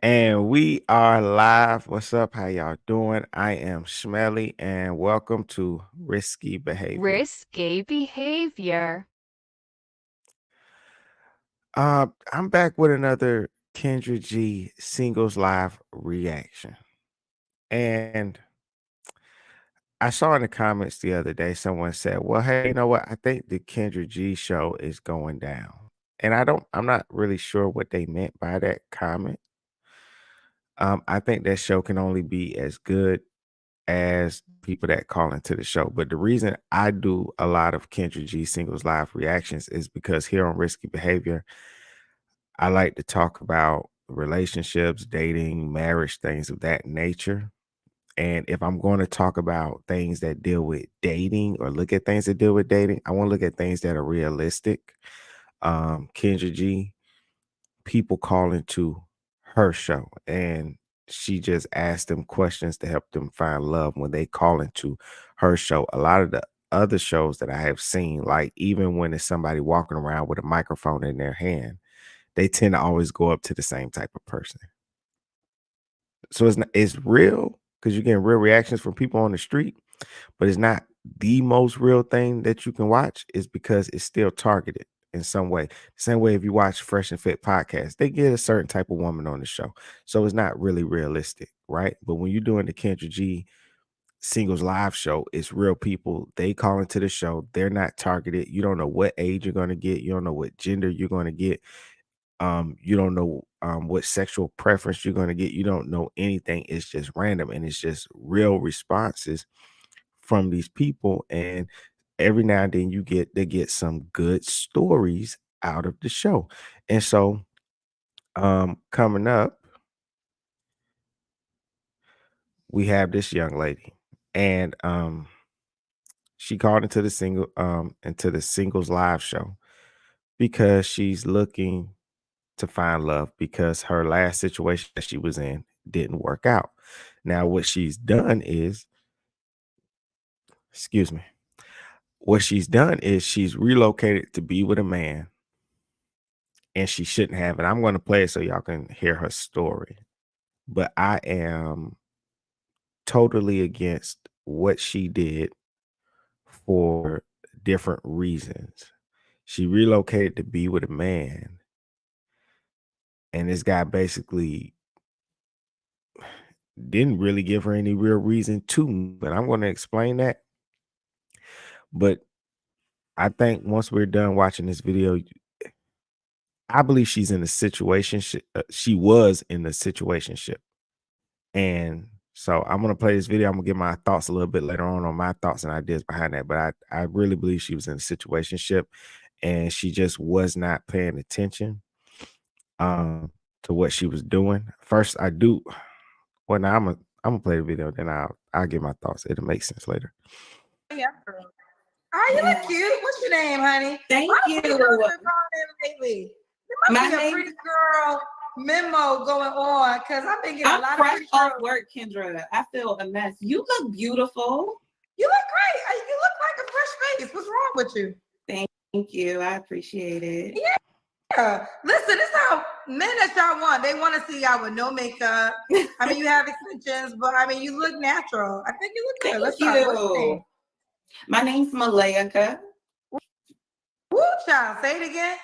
And we are live. What's up? How y'all doing? I am Schmelly, and welcome to Risky Behavior. Risky behavior. I'm back with another Kendra G singles live reaction. And I saw in the comments the other day someone said, well, hey, you know what? I think the Kendra G show is going down. And I'm not really sure what they meant by that comment. I think that show can only be as good as people that call into the show. But the reason I do a lot of Kendra G singles live reactions is because here on Risky Behavior, I like to talk about relationships, dating, marriage, things of that nature. And if I'm going to talk about things that deal with dating or look at things that deal with dating, I want to look at things that are realistic. Kendra G, people call into her show and she just asked them questions to help them find love when they call into her show. A lot of the other shows that I have seen, like even when it's somebody walking around with a microphone in their hand, they tend to always go up to the same type of person. So it's real because you're getting real reactions from people on the street, but it's not the most real thing that you can watch is because it's still targeted in some way. Same way if you watch Fresh and Fit podcast, they get a certain type of woman on the show. So it's not really realistic, right? But when you're doing the Kendra G singles live show, it's real people. They call into the show. They're not targeted. You don't know what age you're going to get. You don't know what gender you're going to get. You don't know what sexual preference you're going to get. You don't know anything. It's just random and it's just real responses from these people, and every now and then they get some good stories out of the show. And so coming up, we have this young lady, and she called into the singles live show because she's looking to find love because her last situation that she was in didn't work out. Now what she's done is, excuse me, what she's done is she's relocated to be with a man, and she shouldn't have. And I'm going to play it so y'all can hear her story. But I am totally against what she did for different reasons. She relocated to be with a man, and this guy basically didn't really give her any real reason to. But I'm going to explain that. But I think once we're done watching this video, I believe she's in a situation. She was in a situationship. And so I'm gonna play this video. I'm gonna give my thoughts a little bit later on my thoughts and ideas behind that. But I really believe she was in a situationship and she just was not paying attention to what she was doing. First, I do well now I'm gonna play the video, then I'll give my thoughts. It'll make sense later. Yeah. Oh, you look cute. What's your name, honey? Thank you. Lately. There must be a pretty girl memo going on because I've been getting a lot of fresh pretty off girls. work, Kendra. I feel a mess. You look beautiful. You look great. You look like a fresh face. What's wrong with you? Thank you. I appreciate it. Yeah. Listen, this is how men that y'all want. They want to see y'all with no makeup. I mean, you have extensions, but I mean, you look natural. I think you look good. Let's Thank you. My name's Malayaka. Woo, child. Say it again.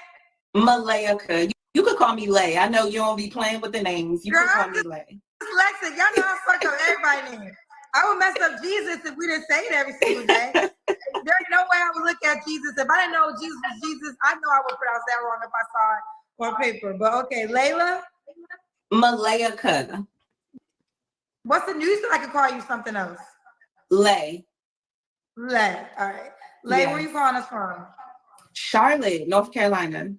Malayaka. You could call me Lay. I know you don't be playing with the names. You can call me Lay. Dyslexic. Y'all know I fuck up everybody's name. I would mess up Jesus if we didn't say it every single day. There's no way I would look at Jesus. If I didn't know Jesus was Jesus, I know I would pronounce that wrong if I saw it on paper. But okay, Layla? Malayaka. What's the news? I could call you something else. Lay. Lay. All right. Lay, yes. Where you calling us from? Charlotte, North Carolina.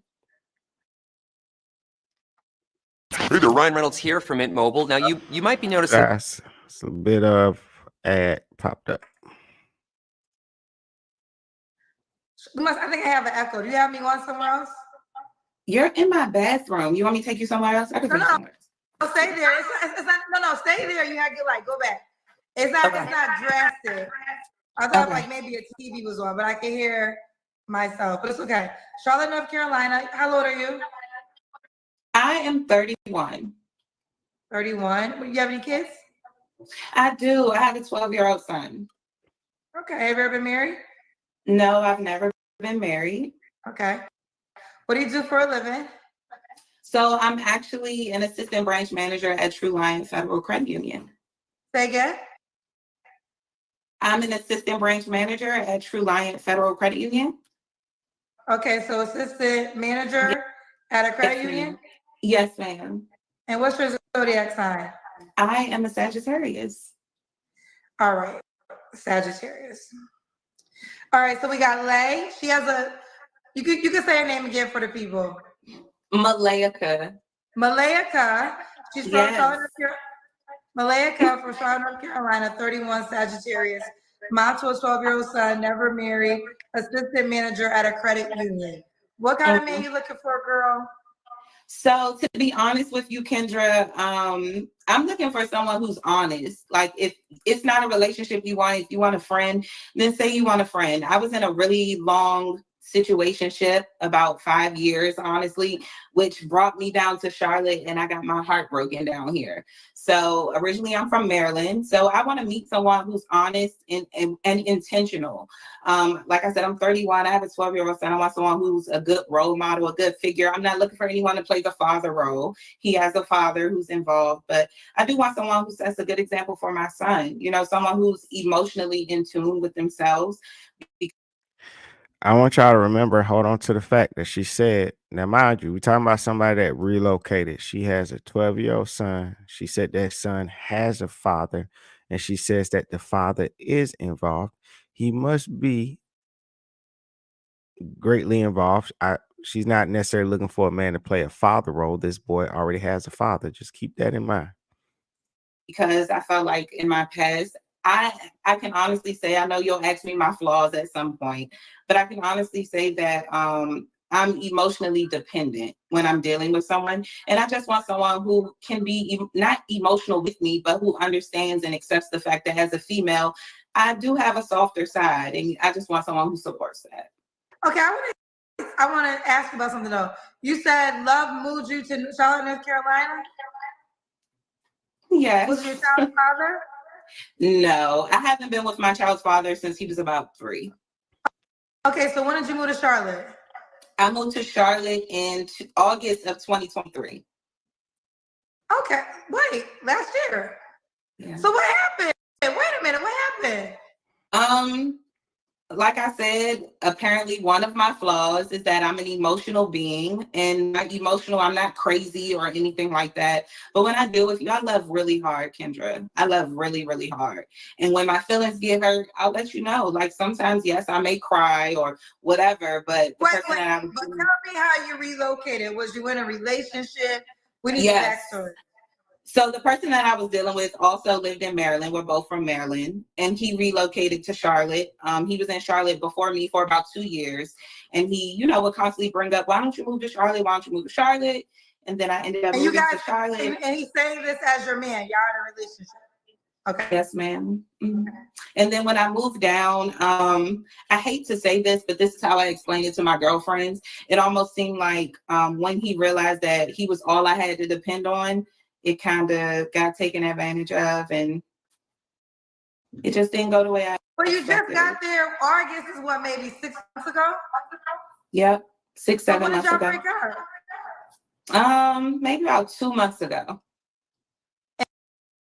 Hey there, Ryan Reynolds here from Mint Mobile. Now, you might be noticing... That's a bit of ad popped up. I think I have an echo. Do you have me on somewhere else? You're in my bathroom. You want me to take you somewhere else? I can take you somewhere else. No, stay there. It's not, no, stay there. You have to like go back. It's not drastic. I thought like maybe a TV was on, but I can hear myself. But it's okay. Charlotte, North Carolina. How old are you? I am 31. 31. Do you have any kids? I do. I have a 12-year-old son. Okay. Have you ever been married? No, I've never been married. Okay. What do you do for a living? So I'm actually an assistant branch manager at True Lion Federal Credit Union. Say again. I'm an assistant branch manager at True Lion Federal Credit Union. Okay, so assistant manager at a credit Yes, union. ma'am. Yes, ma'am. And what's your zodiac sign? I am a Sagittarius. All right, Sagittarius. All right, so we got Lay. She has a. You can say her name again for the people. Malaika. Malaika. She's from Yes. Charlotte, North Carolina. Malaika from Charlotte, North Carolina, 31 Sagittarius. Mom to a 12-year-old son, never married, assistant manager at a credit union. What kind of man you looking for, girl? So to be honest with you, Kendra, I'm looking for someone who's honest. Like if it's not a relationship you want, if you want a friend, then say you want a friend. I was in a really long situationship about 5 years, honestly, which brought me down to Charlotte and I got my heart broken down here. So originally I'm from Maryland. So I want to meet someone who's honest and intentional. Like I said, I'm 31. I have a 12-year-old son. I want someone who's a good role model, a good figure. I'm not looking for anyone to play the father role. He has a father who's involved, but I do want someone who sets a good example for my son. You know, someone who's emotionally in tune with themselves. I want y'all to remember, hold on to the fact that she said, now mind you, we're talking about somebody that relocated. She has a 12-year-old son. She said that son has a father, and she says that the father is involved. He must be greatly involved. She's not necessarily looking for a man to play a father role. This boy already has a father. Just keep that in mind. Because I felt like in my past, I can honestly say, I know you'll ask me my flaws at some point, but I can honestly say that I'm emotionally dependent when I'm dealing with someone. And I just want someone who can be not emotional with me, but who understands and accepts the fact that as a female, I do have a softer side. And I just want someone who supports that. Okay, I want to ask you about something though. You said love moved you to Charlotte, North Carolina? Yes. Was your child's father? No, I haven't been with my child's father since he was about 3. Okay, so when did you move to Charlotte? I moved to Charlotte in August of 2023. Okay, wait, last year. Yeah. So what happened? Wait a minute, what happened? Like I said, apparently one of my flaws is that I'm an emotional being, and not emotional, I'm not crazy or anything like that. But when I deal with you, I love really hard, Kendra. I love really, really hard. And when my feelings get hurt, I'll let you know. Like sometimes, yes, I may cry or whatever, but But tell me how you relocated. Was you in a relationship? We need the backstory. So the person that I was dealing with also lived in Maryland. We're both from Maryland, and he relocated to Charlotte. He was in Charlotte before me for about 2 years, and he, you know, would constantly bring up, "Why don't you move to Charlotte? Why don't you move to Charlotte?" And then I ended up moving to Charlotte. And he's saying this as your man. Y'all in a relationship. Okay. Yes, ma'am. Mm-hmm. And then when I moved down, I hate to say this, but this is how I explained it to my girlfriends. It almost seemed like when he realized that he was all I had to depend on, it kind of got taken advantage of, and it just didn't go the way I Well, you just got there. August is what, maybe 6 months ago? Yep, 6, 7 months ago. When did y'all break up? Maybe about 2 months ago.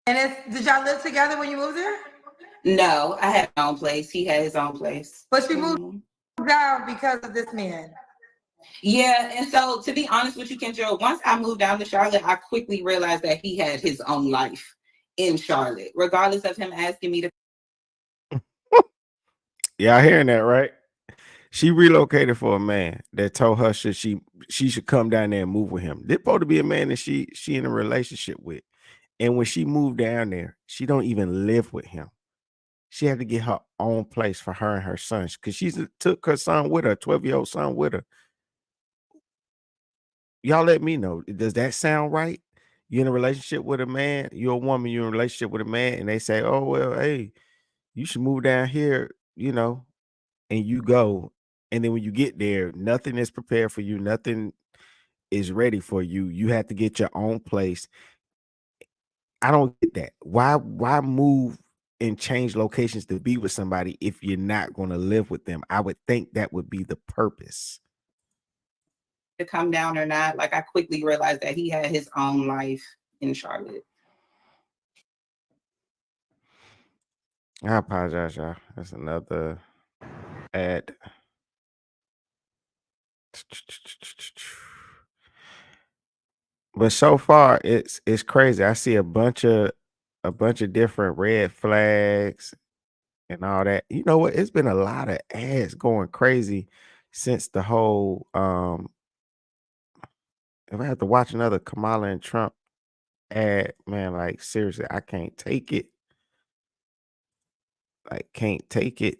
And did y'all live together when you moved there? No, I had my own place. He had his own place. But you moved down because of this man. Yeah, and so to be honest with you, Kendra, once I moved down to Charlotte, I quickly realized that he had his own life in Charlotte, regardless of him asking me to. Y'all hearing that, right? She relocated for a man that told her she should come down there and move with him. This supposed to be a man that she in a relationship with. And when she moved down there, she don't even live with him. She had to get her own place for her and her son because she took her son with her, 12-year-old son with her. Y'all let me know. Does that sound right? You're in a relationship with a man, you're a woman, you're in a relationship with a man, and they say, oh, well, hey, you should move down here, you know, and you go. And then when you get there, nothing is prepared for you. Nothing is ready for you. You have to get your own place. I don't get that. Why move and change locations to be with somebody if you're not going to live with them? I would think that would be the purpose. To come down or not, like I quickly realized that he had his own life in Charlotte. I apologize, y'all. That's another ad. But so far, it's crazy. I see a bunch of different red flags and all that. You know what? It's been a lot of ads going crazy since the whole if I have to watch another Kamala and Trump ad, man, like seriously, I can't take it. Like can't take it.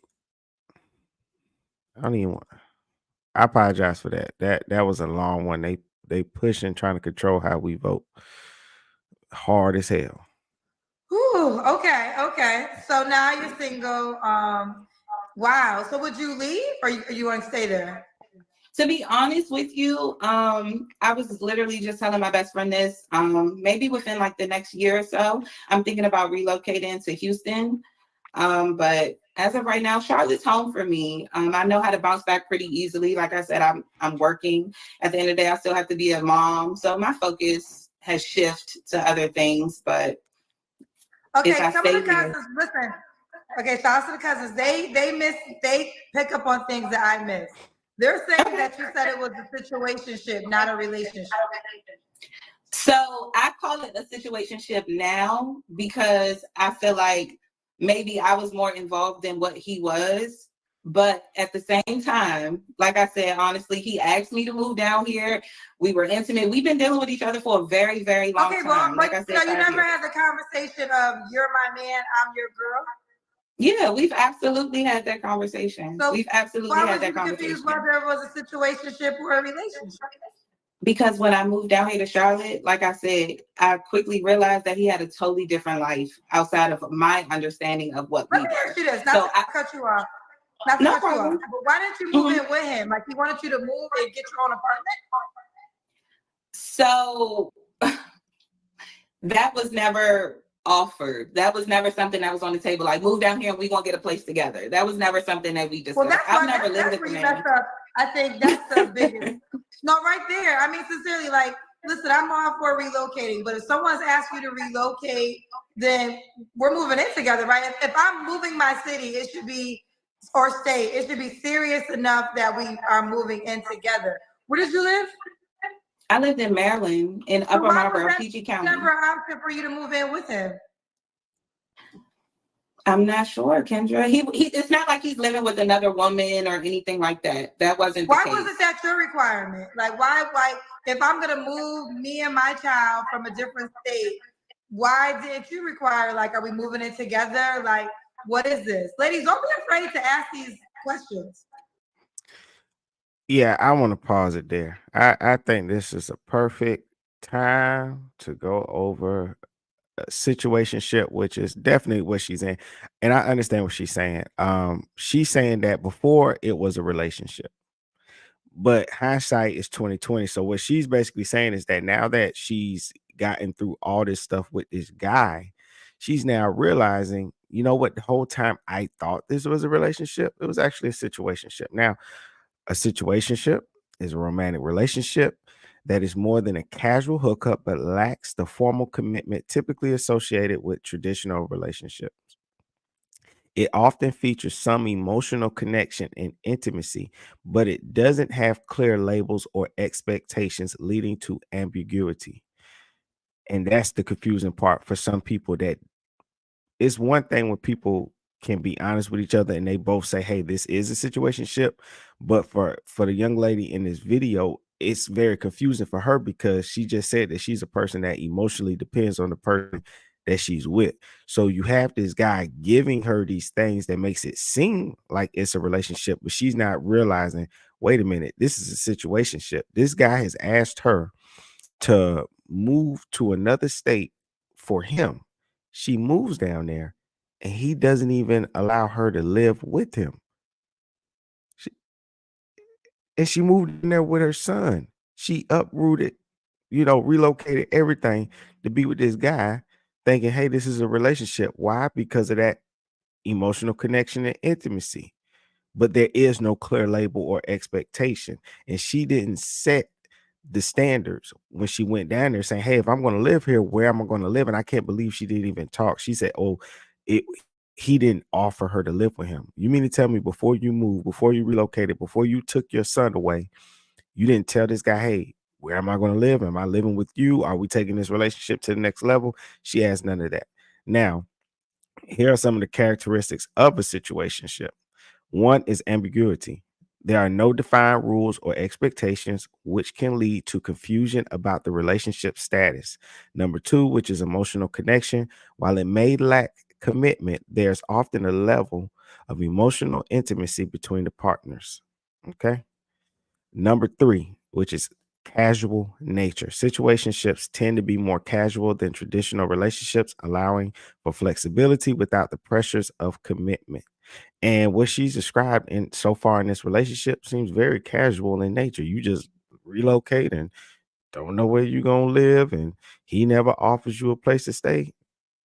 I don't even want I apologize for that. That was a long one. They pushing trying to control how we vote. Hard as hell. Ooh, okay. So now you're single. Wow. So would you leave or you want to stay there? To be honest with you, I was literally just telling my best friend this. Maybe within like the next year or so, I'm thinking about relocating to Houston. But as of right now, Charlotte's home for me. I know how to bounce back pretty easily. Like I said, I'm working. At the end of the day, I still have to be a mom, so my focus has shifted to other things. But Okay, if I some of stay the here, cousins, listen. Okay, shout out to the cousins. They pick up on things that I miss. They're saying okay. that you said it was a situationship, not a relationship. So I call it a situationship now because I feel like maybe I was more involved than what he was. But at the same time, like I said, honestly, he asked me to move down here. We were intimate. We've been dealing with each other for a very, very long Okay, time. but Like I so said, you 5 never years. had the conversation of you're my man, I'm your girl. Yeah, we've absolutely had that conversation. So We've absolutely why had was that you confused conversation. whether it was a situationship or a relationship? Because when I moved down here to Charlotte, like I said, I quickly realized that he had a totally different life outside of my understanding of what Let we me were. ask you this, So cut you off. Not to no cut you off, problem. but why didn't you move in with him? Like he wanted you to move and get your own apartment? So that was never offered. That was never something that was on the table. Like move down here and we're gonna get a place together. That was never something that we Well, discussed. I've never lived that's with where the you man. messed up. I think that's the biggest. No, right there. I mean, sincerely, like, listen, I'm all for relocating, but if someone's asked you to relocate, then we're moving in together, right? If I'm moving my city, it should be or state, it should be serious enough that we are moving in together. Where did you live? I lived in Maryland in So Upper why was Marlboro, that PG County. never an option for you to move in with him? I'm not sure, Kendra. He it's not like he's living with another woman or anything like that. That wasn't the Why case. wasn't that your requirement? Like, why, if I'm gonna move me and my child from a different state, why didn't you require, like, are we moving it together? Like, what is this? Ladies, don't be afraid to ask these questions. Yeah, I want to pause it there. I think this is a perfect time to go over a situationship, which is definitely what she's in. And I understand what she's saying. She's saying that before it was a relationship, but hindsight is 2020. So what she's basically saying is that now that she's gotten through all this stuff with this guy, she's now realizing, you know what, the whole time I thought this was a relationship, it was actually a situationship. Now, a situationship is a romantic relationship that is more than a casual hookup but lacks the formal commitment typically associated with traditional relationships. It often features some emotional connection and intimacy, but it doesn't have clear labels or expectations, leading to ambiguity. And that's the confusing part for some people, that it's one thing when people can be honest with each other and they both say, hey, this is a situationship. But for the young lady in this video, it's very confusing for her because she just said that she's a person that emotionally depends on the person that she's with. So you have this guy giving her these things that makes it seem like it's a relationship, but she's not realizing, wait a minute, this is a situationship. This guy has asked her to move to another state for him. She moves down there and he doesn't even allow her to live with him. She, and she moved in there with her son. She uprooted, relocated everything to be with this guy. thinking, hey, this is a relationship. Why? Because of that emotional connection and intimacy. But there is no clear label or expectation. And she didn't set the standards when she went down there saying, hey, if I'm going to live here, where am I going to live? And I can't believe she didn't even talk. She said, oh, he didn't offer her to live with him. You mean to tell me before you moved, before you relocated, before you took your son away, you didn't tell this guy, hey, where am I going to live? Am I living with you? Are we taking this relationship to the next level? She has none of that. Now, here are some of the characteristics of a situationship. One is ambiguity. There are no defined rules or expectations, which can lead to confusion about the relationship status. Number two, which is emotional connection. While it may lack commitment, there's often a level of emotional intimacy between the partners. Okay. Number three, which is casual nature. Situationships tend to be more casual than traditional relationships, allowing for flexibility without the pressures of commitment. And what she's described in so far in this relationship seems very casual in nature. You just relocate and don't know where you're gonna live, and he never offers you a place to stay.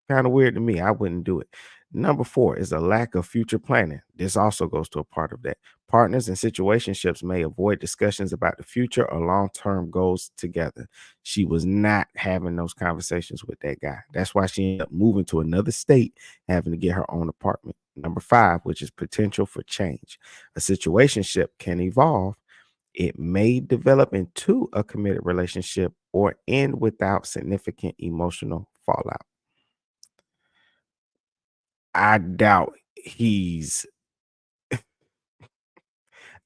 Kind of weird to me. I wouldn't do it. Number four is a lack of future planning. This also goes to a part of that. Partners in situationships may avoid discussions about the future or long-term goals together. She was not having those conversations with that guy. That's why she ended up moving to another state, having to get her own apartment. Number five, which is potential for change. A situationship can evolve. It may develop into a committed relationship or end without significant emotional fallout. I doubt he's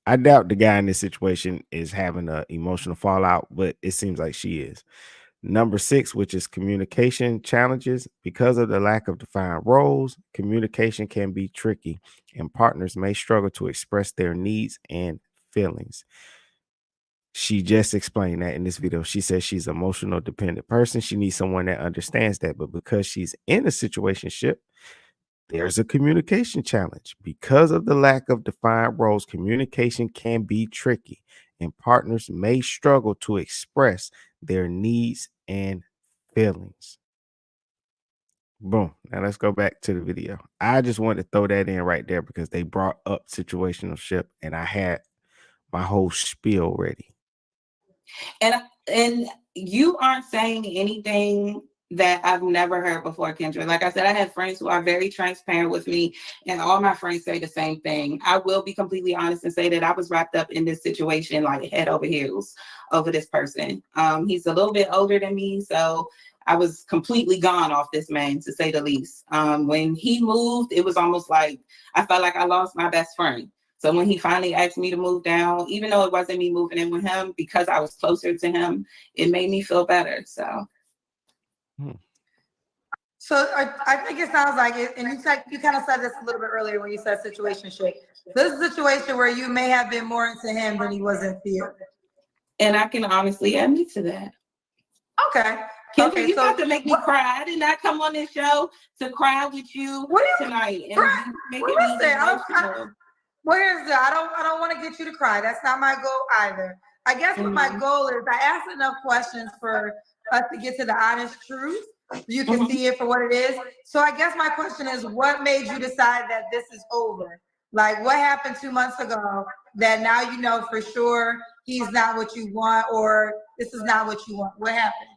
I doubt the guy in this situation is having a emotional fallout, but it seems like she is. Number six, which is communication challenges. Because of the lack of defined roles, communication can be tricky, and partners may struggle to express their needs and feelings. She just explained that in this video. She says she's an emotional dependent person. She needs someone that understands that, but because she's in a situationship, there's a communication challenge. Because of the lack of defined roles, communication can be tricky, and partners may struggle to express their needs and feelings. Boom. Now let's go back to the video. I just wanted to throw that in right there because they brought up situationship and I had my whole spiel ready. And you aren't saying anything that I've never heard before, Kendra. Like I said, I have friends who are very transparent with me, and all my friends say the same thing. I will be completely honest and say that I was wrapped up in this situation like head over heels over this person. He's a little bit older than me, so I was completely gone off this man, to say the least. When he moved, it was almost like I felt like I lost my best friend. So when he finally asked me to move down, even though it wasn't me moving in with him, because I was closer to him, it made me feel better. So. So I think it sounds like it, and you kind of said this a little bit earlier when you said situationship. This is a situation where you may have been more into him than he was into you. And I can honestly admit to that. Okay. Kendra, okay, you so got to make me cry. I did not come on this show to cry with you tonight. And making me emotional. Well, here's the, I don't want to get you to cry. That's not my goal either. I guess what my goal is, I asked enough questions for us to get to the honest truth. You can see it for what it is. So I guess my question is, what made you decide that this is over? Like, what happened 2 months ago that now you know for sure he's not what you want, or this is not what you want? What happened?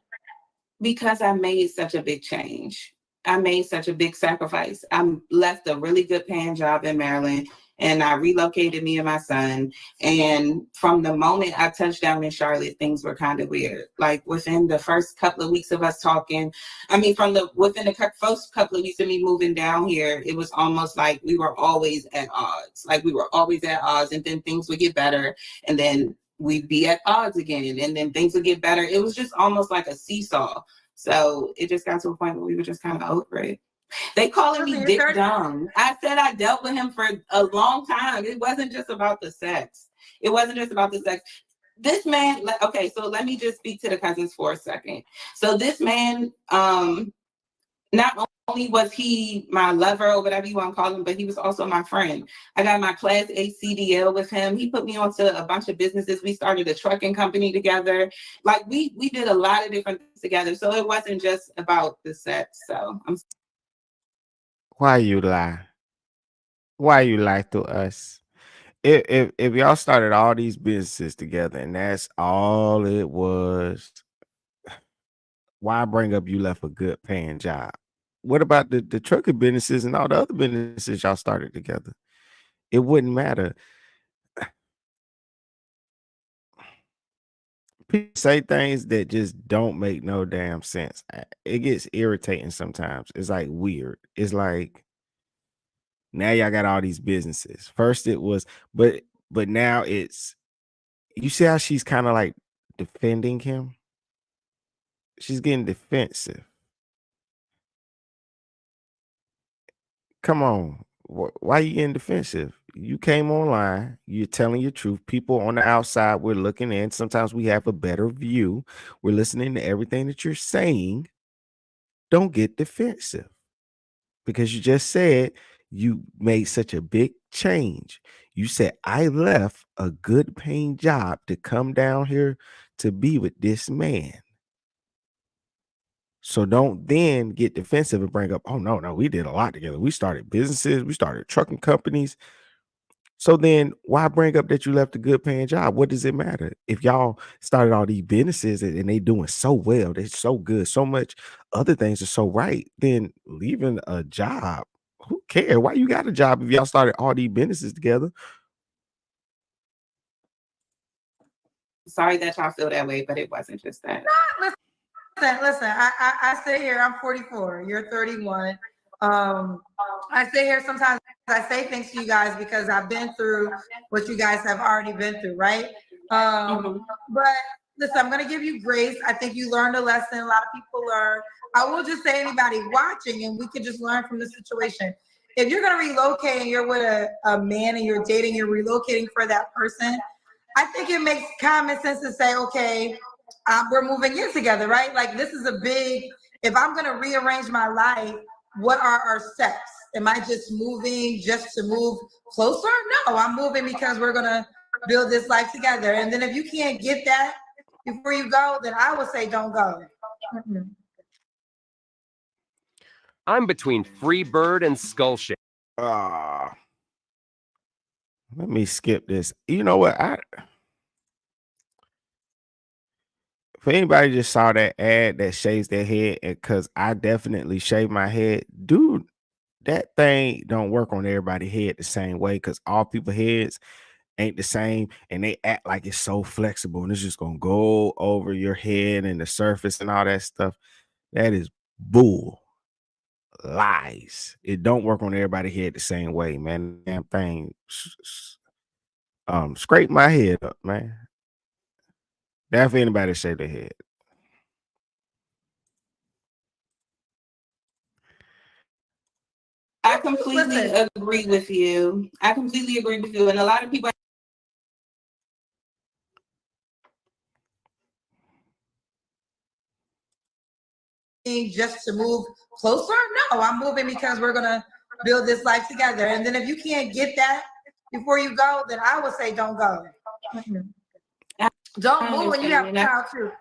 Because I made such a big change. I made such a big sacrifice. I left a really good paying job in Maryland, and I relocated me and my son. And from the moment I touched down in Charlotte, things were kind of weird. Like within the first couple of weeks of us talking, within the first couple of weeks of me moving down here, it was almost like we were always at odds. Like we were always at odds, and then things would get better, and then we'd be at odds again, and then things would get better. It was just almost like a seesaw. So it just got to a point where we were just kind of over it. They calling me Dick Dumb. I said I dealt with him for a long time. It wasn't just about the sex. This man, okay, so let me just speak to the cousins for a second. So this man, not only was he my lover or whatever you want to call him, but he was also my friend. I got my Class A CDL with him. He put me onto a bunch of businesses. We started a trucking company together. Like we did a lot of different things together. So it wasn't just about the sex. So Why you lie? Why you lie to us? If y'all started all these businesses together and that's all it was, why bring up you left a good paying job? What about the trucking businesses and all the other businesses y'all started together? It wouldn't matter. People say things that just don't make no damn sense. It gets irritating sometimes. It's like weird. It's like now y'all got all these businesses. First it was, but now it's, you see how she's kind of like defending him? She's getting defensive. Come on. Why you getting defensive? You came online, you're telling your truth. People on the outside, we're looking in. Sometimes we have a better view. We're listening to everything that you're saying. Don't get defensive because you just said you made such a big change. You said, I left a good paying job to come down here to be with this man. So don't then get defensive and bring up, oh, no, we did a lot together. We started businesses, we started trucking companies. So then why bring up that you left a good paying job? What does it matter? If y'all started all these businesses and they doing so well, they're so good, so much other things are so right, then leaving a job, who cares? Why you got a job if y'all started all these businesses together? sorry that y'all feel that way, but it wasn't just that. Listen, I sit here, I'm 44, you're 31. I sit here sometimes, I say things to you guys because I've been through what you guys have already been through, right? But listen, I'm gonna give you grace. I think you learned a lesson. A lot of people learn. I will just say anybody watching, and we can just learn from the situation. If you're gonna relocate and you're with a man and you're dating, you're relocating for that person, I think it makes common sense to say, okay, we're moving in together, right? Like this is a big, if I'm gonna rearrange my life, what are our steps? Am I just moving just to move closer? No, I'm moving because we're gonna build this life together. And then if you can't get that before you go, then I would say don't go. I'm between Freebird and Skullship. Let me skip this. You know what? If anybody just saw that ad that shaves their head, because I definitely shave my head, dude, that thing don't work on everybody's head the same way because all people's heads ain't the same and they act like it's so flexible and it's just gonna go over your head and the surface and all that stuff. That is bull. Lies. It don't work on everybody's head the same way, man. Damn thing scrape my head up, man. That's for anybody to shave their head. I completely agree with you. I completely agree with you. And a lot of people just to move closer? No, I'm moving because we're gonna build this life together. And then if you can't get that before you go, then I would say don't go. Don't move when you have a child too.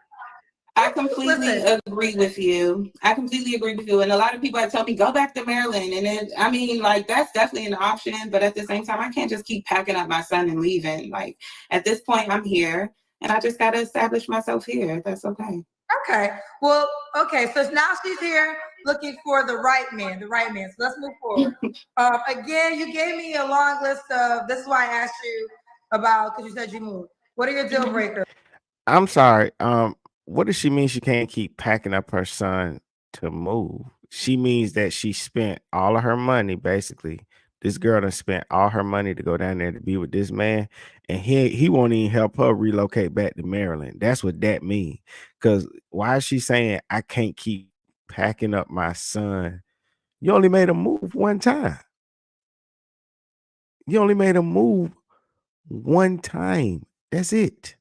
I completely agree with you. I completely agree with you. And a lot of people have told me, go back to Maryland. And then, I mean, like, that's definitely an option. But at the same time, I can't just keep packing up my son and leaving. Like, at this point, I'm here. And I just got to establish myself here. That's okay. Okay. Well, okay. So now she's here looking for the right man, So let's move forward. Again, you gave me a long list of, this is why I asked you about, because you said you moved. What are your deal breakers? I'm sorry. What does she mean she can't keep packing up her son to move? She means that she spent all of her money, basically. This girl done spent all her money to go down there to be with this man, and he won't even help her relocate back to Maryland. That's what that means. Because why is she saying I can't keep packing up my son? You only made him move one time. You only made him move one time. That's it.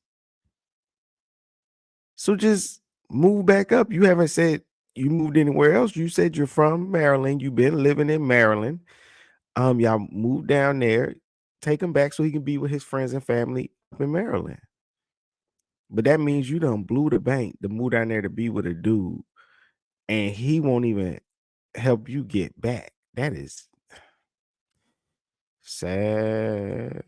So just move back up. You haven't said you moved anywhere else. You said you're from Maryland. You've been living in Maryland. Y'all moved down there. Take him back so he can be with his friends and family up in Maryland. But that means you done blew the bank to move down there to be with a dude, and he won't even help you get back. That is sad.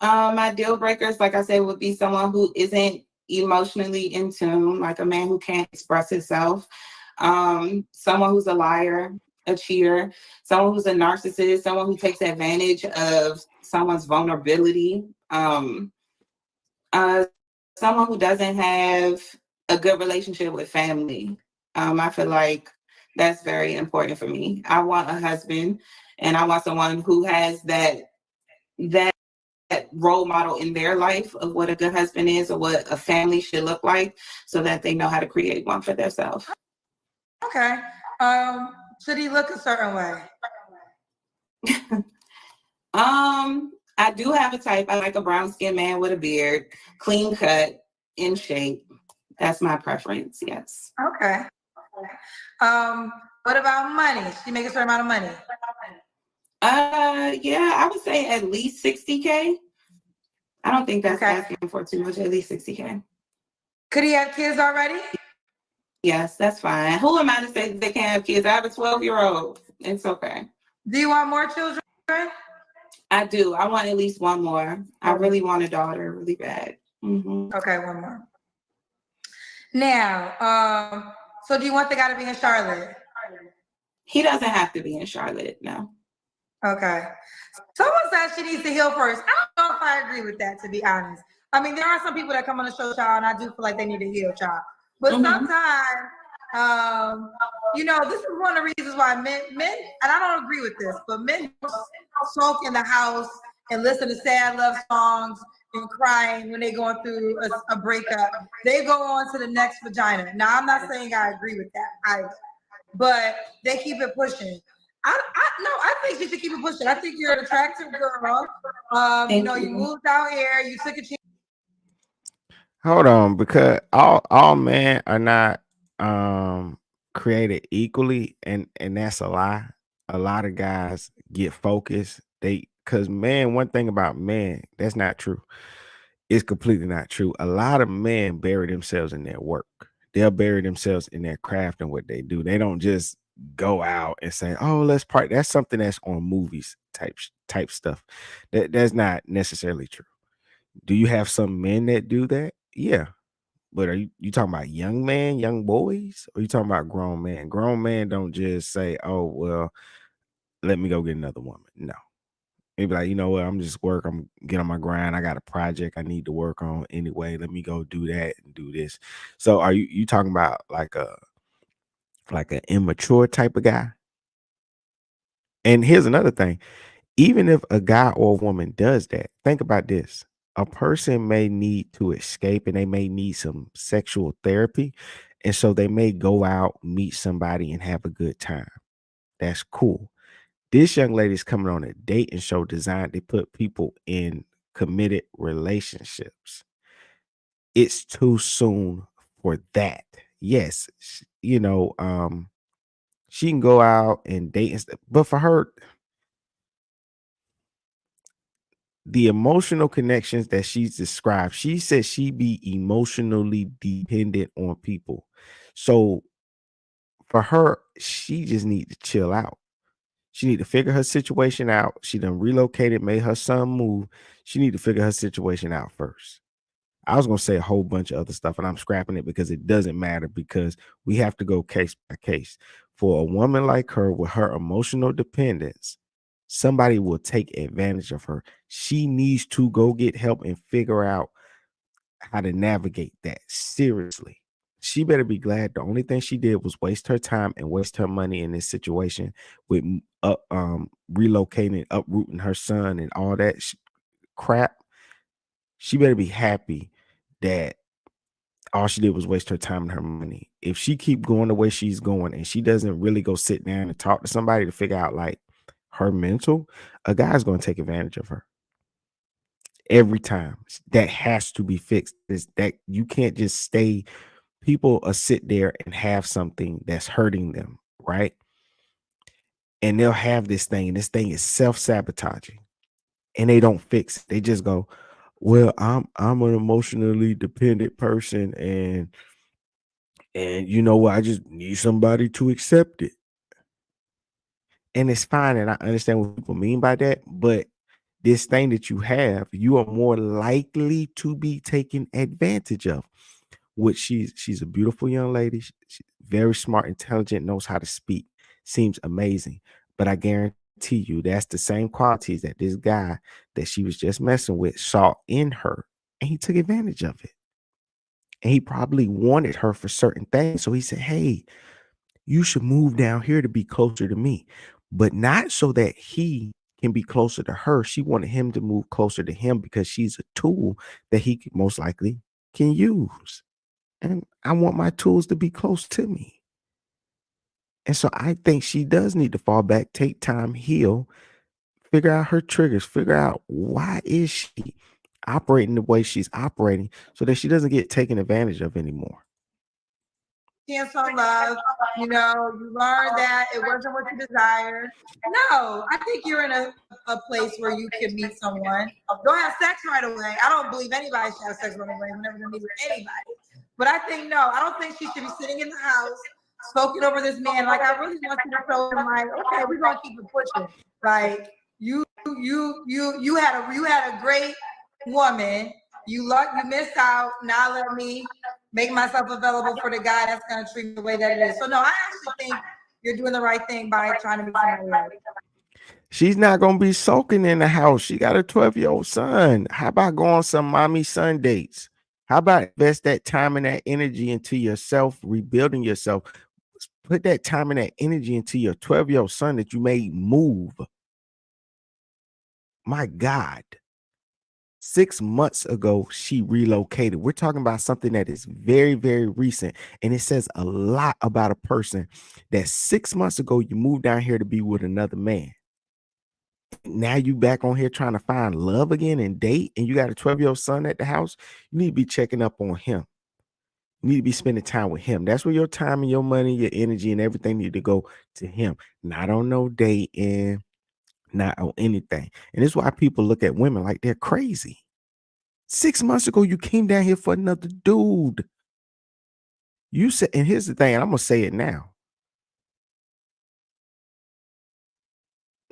My deal breakers, like I said, would be someone who isn't emotionally in tune, like a man who can't express himself, someone who's a liar, a cheater, someone who's a narcissist, someone who takes advantage of someone's vulnerability, uh, someone who doesn't have a good relationship with family. I feel like that's very important for me. I want a husband, and I want someone who has that role model in their life of what a good husband is or what a family should look like, so that they know how to create one for themselves. Okay. Should he look a certain way? I do have a type. I like a brown skinned man with a beard, clean cut, in shape. That's my preference. Yes. Okay. What about money? Should he make a certain amount of money? Yeah, I would say at least 60K. I don't think that's asking for too much. At least 60K. Could he have kids already? Yes, that's fine. Who am I to say that they can't have kids? I have a 12-year-old. It's okay. Do you want more children? I do. I want at least one more. I really want a daughter really bad. Mm-hmm. Okay, one more. Now, so do you want the guy to be in Charlotte? He doesn't have to be in Charlotte, no. Okay. Someone says she needs to heal first. I don't know if I agree with that, to be honest. I mean, there are some people that come on the show, child, and I do feel like they need to heal, child. But sometimes, this is one of the reasons why men, and I don't agree with this, but men sulk in the house and listen to sad love songs and crying when they're going through a breakup. They go on to the next vagina. Now, I'm not saying I agree with that either, but they keep it pushing. I think you should keep it pushing. I think you're an attractive girl. You moved out here, you took a chance. Hold on, because all men are not created equally, and that's a lie. A lot of guys get focused. Because man, one thing about men, that's not true. It's completely not true. A lot of men bury themselves in their work. They'll bury themselves in their craft and what they do. They don't just go out and say, "Oh, let's party." That's something that's on movies type stuff. That's not necessarily true. Do you have some men that do that? Yeah. But are you talking about young men, young boys? Or you talking about grown men? Grown men don't just say, "Oh, well, let me go get another woman." No. Maybe like, you know what, I'm just work. I'm get on my grind. I got a project I need to work on anyway. Let me go do that and do this. So are you talking about like an immature type of guy? And here's another thing. Even if a guy or a woman does that, think about this. A person may need to escape and they may need some sexual therapy. And so they may go out, meet somebody, and have a good time. That's cool. This young lady's coming on a dating show designed to put people in committed relationships. It's too soon for that. Yes, she can go out and date and stuff, but for her, the emotional connections that she's described, she said she be emotionally dependent on people. So for her, she just need to chill out. She need to figure her situation out. She done relocated, made her son move. She need to figure her situation out first. I was gonna say a whole bunch of other stuff, and I'm scrapping it because it doesn't matter, because we have to go case by case. For a woman like her with her emotional dependence, somebody will take advantage of her. She needs to go get help and figure out how to navigate that. Seriously. She better be glad the only thing she did was waste her time and waste her money in this situation with relocating, uprooting her son and all that crap. She better be happy that all she did was waste her time and her money. If she keep going the way she's going and she doesn't really go sit down and talk to somebody to figure out like her mental, a guy's going to take advantage of her every time. That has to be fixed. Is that you can't just stay People sit there and have something that's hurting them, right? And they'll have this thing, and this thing is self-sabotaging, and they don't fix it. They just go, well, I'm an emotionally dependent person, and you know what, I just need somebody to accept it. And it's fine, and I understand what people mean by that, but this thing that you have, you are more likely to be taken advantage of. Which she's a beautiful young lady. She's very smart, intelligent, knows how to speak, seems amazing. But I guarantee you that's the same qualities that this guy that she was just messing with saw in her, and he took advantage of it. And he probably wanted her for certain things. So he said, hey, you should move down here to be closer to me, but not so that he can be closer to her. She wanted him to move closer to him because she's a tool that he could most likely can use. And I want my tools to be close to me. And so I think she does need to fall back, take time, heal, figure out her triggers, figure out why is she operating the way she's operating so that she doesn't get taken advantage of anymore. Chance on love, you learn that it wasn't what you desired. No, I think you're in a place where you can meet someone. Don't have sex right away. I don't believe anybody should have sex right away whenever they meet with anybody. But I think no, I don't think she should be sitting in the house spoken over this man. Like I really want you to show him, like, okay, we're gonna keep it pushing. Like you had a great woman. You missed out. Now let me make myself available for the guy that's gonna treat me the way that it is. So no, I actually think you're doing the right thing by trying to meet somebody else. She's not gonna be sulking in the house. She got a 12-year-old son. How about going on some mommy son dates? How about invest that time and that energy into yourself, rebuilding yourself? Put that time and that energy into your 12-year-old son that you made move. My God. 6 months ago, she relocated. We're talking about something that is very, very recent. And it says a lot about a person that 6 months ago, you moved down here to be with another man. Now you back on here trying to find love again and date, and you got a 12-year-old son at the house. You need to be checking up on him. You need to be spending time with him. That's where your time and your money, your energy, and everything need to go to him. Not on no dating, not on anything. And this is why people look at women like they're crazy. 6 months ago, you came down here for another dude. You said, and here's the thing, and I'm gonna say it now.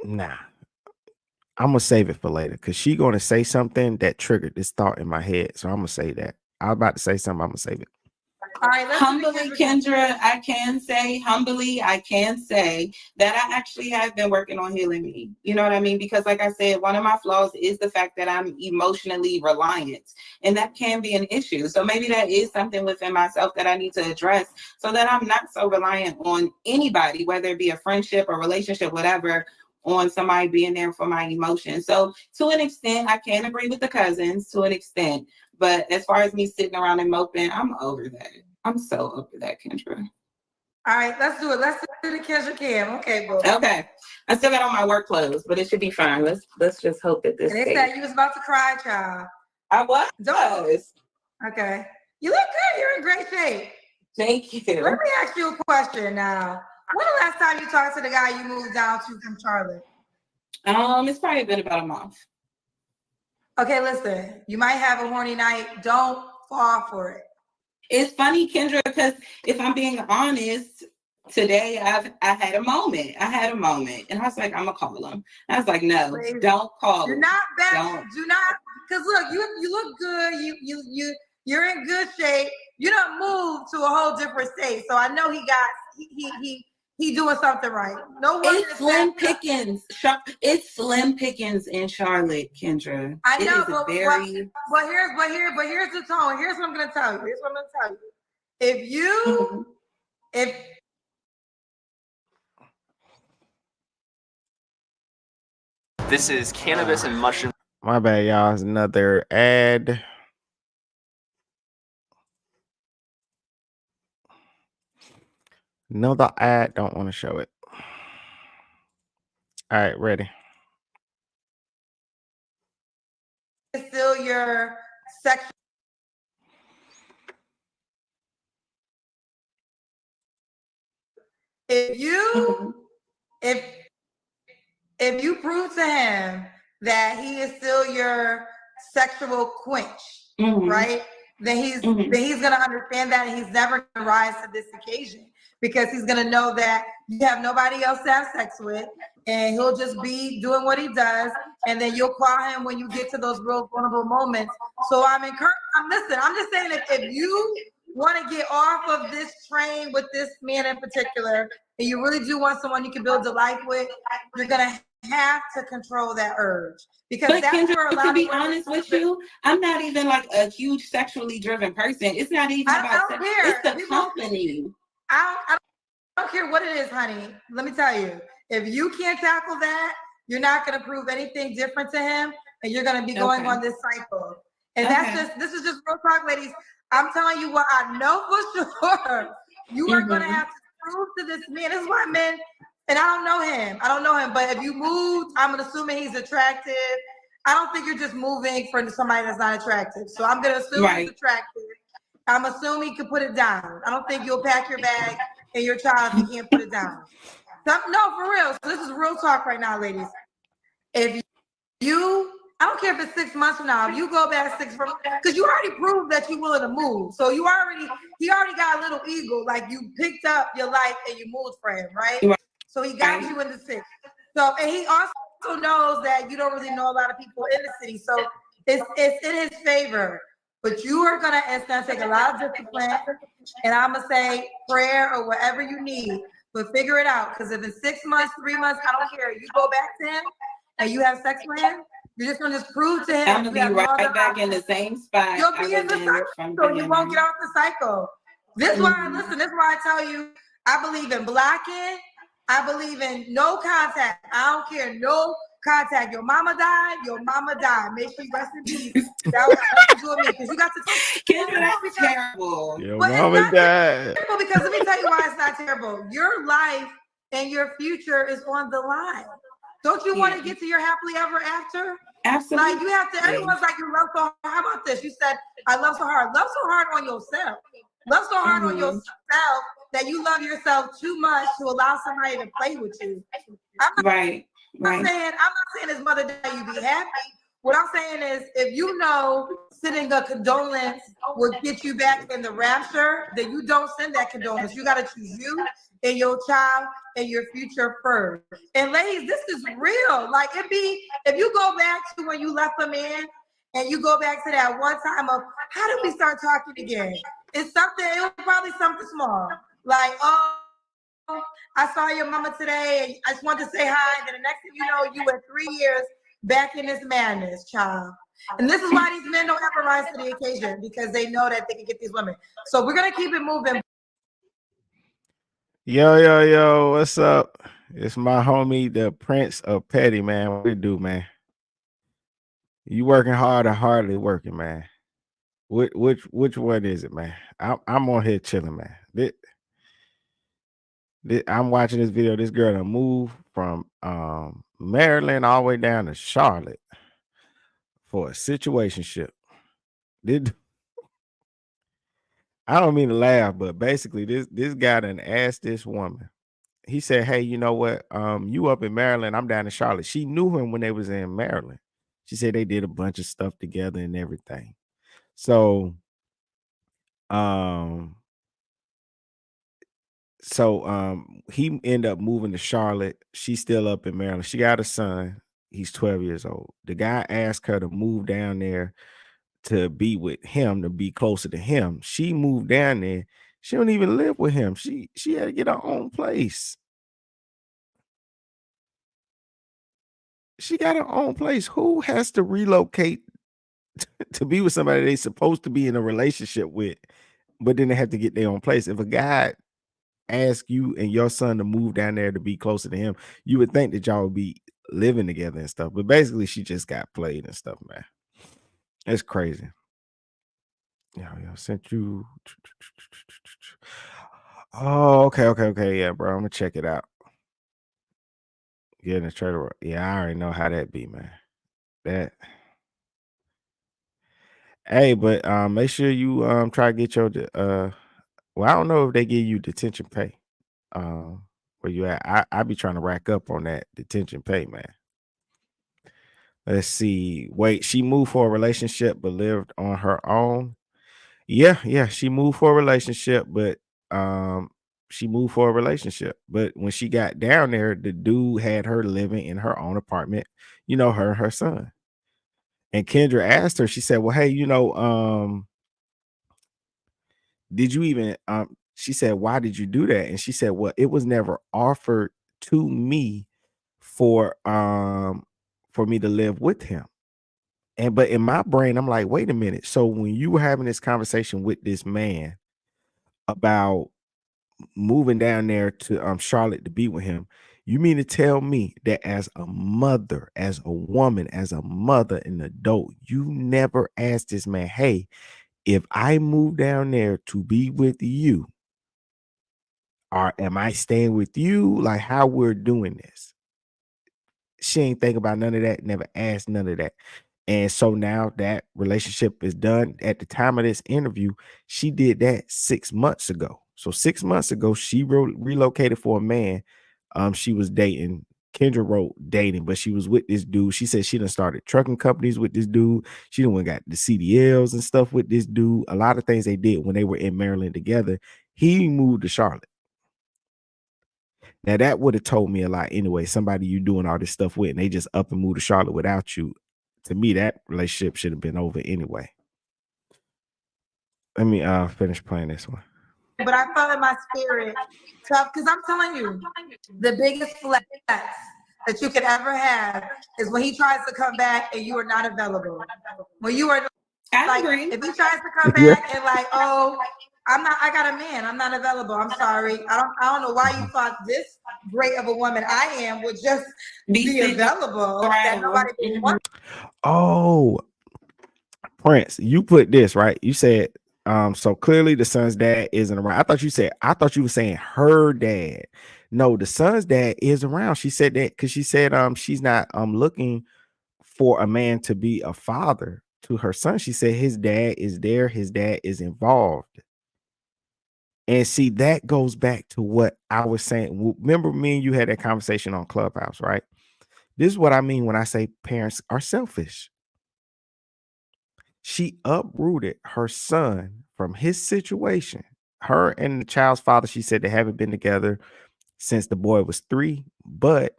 Nah, I'm gonna save it for later because she gonna say something that triggered this thought in my head. So I'm gonna say that. I was about to say something, I'm gonna save it. All right, Humbly, Kendra, I can say that I actually have been working on healing me. You know what I mean? Because like I said, one of my flaws is the fact that I'm emotionally reliant, and that can be an issue. So maybe that is something within myself that I need to address so that I'm not so reliant on anybody, whether it be a friendship or relationship, whatever, on somebody being there for my emotions. So to an extent, I can agree with the cousins to an extent. But as far as me sitting around and moping, I'm over that. I'm so over that, Kendra. All right, let's do it. Let's do the Kendra Cam. Okay, boo. Okay. I still got on my work clothes, but it should be fine. Let's just hope that this. And they said you was about to cry, child. I was. Okay. You look good. You're in great shape. Thank you. Let me ask you a question now. When the last time you talked to the guy you moved down to from Charlotte? It's probably been about a month. Okay, listen. You might have a horny night. Don't fall for it. It's funny, Kendra, because if I'm being honest, today I had a moment. And I was like, I'm gonna call him. I was like, no, Please. Don't call him. Do not, because look, you look good. You're in good shape. You don't move to a whole different state. So I know he doing something right. No wonder it's slim pickings. It's slim pickings in Charlotte, Kendra. I know, but here's the tone. Here's what I'm gonna tell you. If This is cannabis and mushroom. My bad, y'all. It's another ad. Another ad. Don't want to show it. All right, ready. it's still your sexual If you if you prove to him that he is still your sexual quench, right? Then he's gonna understand that, and he's never gonna rise to this occasion, because he's gonna know that you have nobody else to have sex with, and he'll just be doing what he does, and then you'll call him when you get to those real vulnerable moments. So I'm encouraged. I'm just saying, if you want to get off of this train with this man in particular, and you really do want someone you can build a life with, you're gonna have to control that urge, because but that's Kendra, where a lot to of be honest with you, I'm not even like a huge sexually driven person. It's not even about sex. It's the company. I don't care what it is, honey. Let me tell you, if you can't tackle that, you're not going to prove anything different to him, and you're going to be going on this cycle. And this is just real talk, ladies. I'm telling you what I know for sure. You are going to have to prove to this man. This is why men, and I don't know him, but if you moved, I'm assuming he's attractive. I don't think you're just moving for somebody that's not attractive. So I'm going to assume he's attractive. I'm assuming you can put it down. I don't think you'll pack your bag and your child if you can't put it down. No, for real. So this is real talk right now, ladies. If you, I don't care if it's 6 months from now, if you go back because you already proved that you're willing to move. So he already got a little ego, like you picked up your life and you moved for him, right? So he got you in the city. So, and he also knows that you don't really know a lot of people in the city. So it's in his favor. But you are gonna, it's gonna take a lot of discipline, and I'm gonna say prayer or whatever you need, but figure it out. Because if in 6 months, 3 months, I don't care, you go back to him and you have sex with him, you're just gonna prove to him. I'm gonna be right back in the same spot. You'll be in the cycle, so you won't get out the cycle. This is why, listen, this is why I tell you, I believe in blocking. I believe in no contact. I don't care, no contact. Your mama died. Make sure you rest in peace. That was nothing to do with me, because you got to Kendra, that's terrible. Your mama died. Terrible, because let me tell you why it's not terrible. Your life and your future is on the line. Don't you want to get to your happily ever after? Absolutely. Like, you have to, everyone's like, you love so hard. How about this? You said, I love so hard. Love so hard on yourself. Love so hard on yourself that you love yourself too much to allow somebody to play with you. I'm not saying his mother died, you be happy. What I'm saying is, if you know sending a condolence will get you back in the rapture, then you don't send that condolence. You got to choose you and your child and your future first. And ladies, this is real. Like, if you go back to when you left a man and you go back to that one time of, how did we start talking again? It was probably something small. Like, oh, I saw your mama today and I just wanted to say hi. And then the next thing you know, you were 3 years back in this madness, child. And this is why these men don't ever rise to the occasion, because they know that they can get these women. So we're going to keep it moving. Yo, what's up? It's my homie, the Prince of Petty, man. What you do, man? You working hard or hardly working, man? Which one is it, man? I'm on here chilling, man. I'm watching this video. This girl done moved from Maryland all the way down to Charlotte for a situationship. I don't mean to laugh, but basically this guy done asked this woman. He said, hey, you know what? You up in Maryland, I'm down in Charlotte. She knew him when they was in Maryland. She said they did a bunch of stuff together and everything. So he ended up moving to Charlotte. She's still up in Maryland. She got a son. He's 12 years old. The guy asked her to move down there to be with him, to be closer to him. She moved down there. She don't even live with him. She had to get her own place. She got her own place. Who has to relocate to be with somebody they supposed to be in a relationship with, but then they have to get their own place? If a guy ask you and your son to move down there to be closer to him, you would think that y'all would be living together and stuff. But basically, she just got played and stuff, man. It's crazy. Yo, sent you. Oh, okay. Yeah, bro, I'm gonna check it out. Getting a trailer. Yeah, I already know how that be, man. That. Hey, but make sure you try to get your well, I don't know if they give you detention pay. where you at. I be trying to rack up on that detention pay, man. Let's see. Wait, she moved for a relationship but lived on her own. Yeah, she moved for a relationship, but when she got down there, the dude had her living in her own apartment, her and her son. And Kendra asked her, she said, well, hey, did you even she said, why did you do that? And she said, well, it was never offered to me for me to live with him. But in my brain, I'm like, wait a minute. So when you were having this conversation with this man about moving down there to Charlotte to be with him, you mean to tell me that as a mother, as a woman, as a mother, an adult, you never asked this man, hey, if I move down there to be with you, or am I staying with you? Like how we're doing this? She ain't think about none of that, never asked none of that. And so now that relationship is done. At the time of this interview, she did that 6 months ago. So 6 months ago, she relocated for a man. She was dating. Kendra wrote dating, but she was with this dude. She said she done started trucking companies with this dude. She done went got the CDLs and stuff with this dude. A lot of things they did when they were in Maryland together. He moved to Charlotte. Now that would have told me a lot anyway. Somebody you doing all this stuff with, and they just up and move to Charlotte without you. To me, that relationship should have been over anyway. Let me finish playing this one. But I felt in my spirit tough because I'm telling you, the biggest flex that you could ever have is when he tries to come back and you are not available. When you are like, if he tries to come back and like, oh, I got a man, I'm not available. I'm sorry. I don't know why you thought this great of a woman I am would just be available. That nobody would want. Oh, Prince, you put this right. You said, so clearly the son's dad isn't around. I thought you were saying her dad. No, the son's dad is around. She said that because she said she's not looking for a man to be a father to her son. She said his dad is there, his dad is involved. And see, that goes back to what I was saying. Remember me and you had that conversation on Clubhouse, right? This is what I mean when I say parents are selfish. She uprooted her son from his situation. Her and the child's father, she said they haven't been together since the boy was 3, but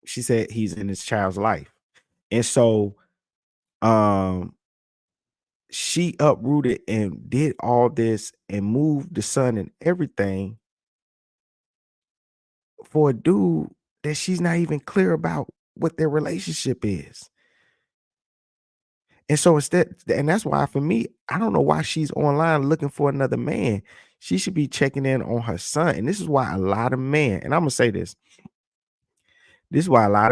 she said he's in his child's life. And so she uprooted and did all this and moved the son and everything for a dude that she's not even clear about what their relationship is. And so instead, and that's why for me, I don't know why she's online looking for another man. She should be checking in on her son. And this is why a lot of men, and I'm gonna say this. This is why a lot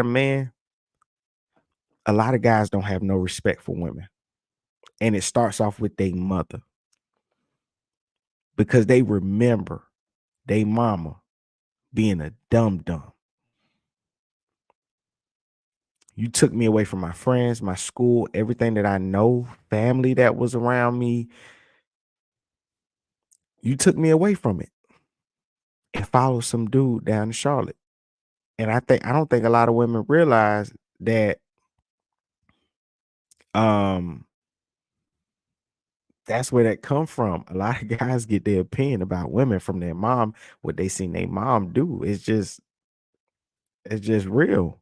of guys don't have no respect for women. And it starts off with their mother. Because they remember their mama being a dum-dum. You took me away from my friends, my school, everything that I know, family that was around me. You took me away from it and followed some dude down to Charlotte. And I don't think a lot of women realize that that's where that come from. A lot of guys get their opinion about women from their mom, what they seen their mom do. It's just real.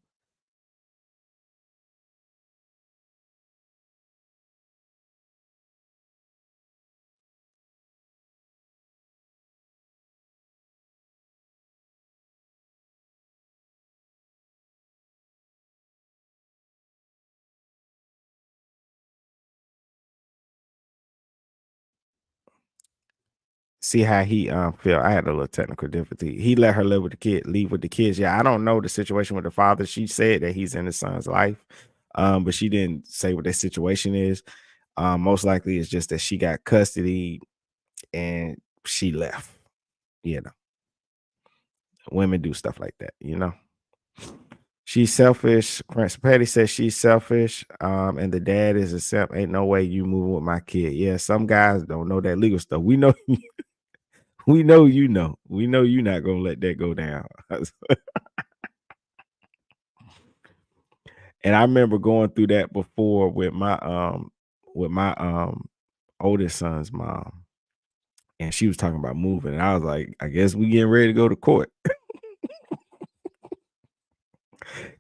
See how he feel. I had a little technical difficulty. He let her live with the kid, leave with the kids. Yeah, I don't know the situation with the father. She said that he's in his son's life, but she didn't say what that situation is. Most likely it's just that she got custody and she left. You know, women do stuff like that, you know. She's selfish. Prince Petty says she's selfish. And the dad is a simp. Ain't no way you moving with my kid. Yeah, some guys don't know that legal stuff. We know We know you know. We know you're not gonna let that go down. And I remember going through that before with my oldest son's mom. And she was talking about moving. And I was like, I guess we getting ready to go to court.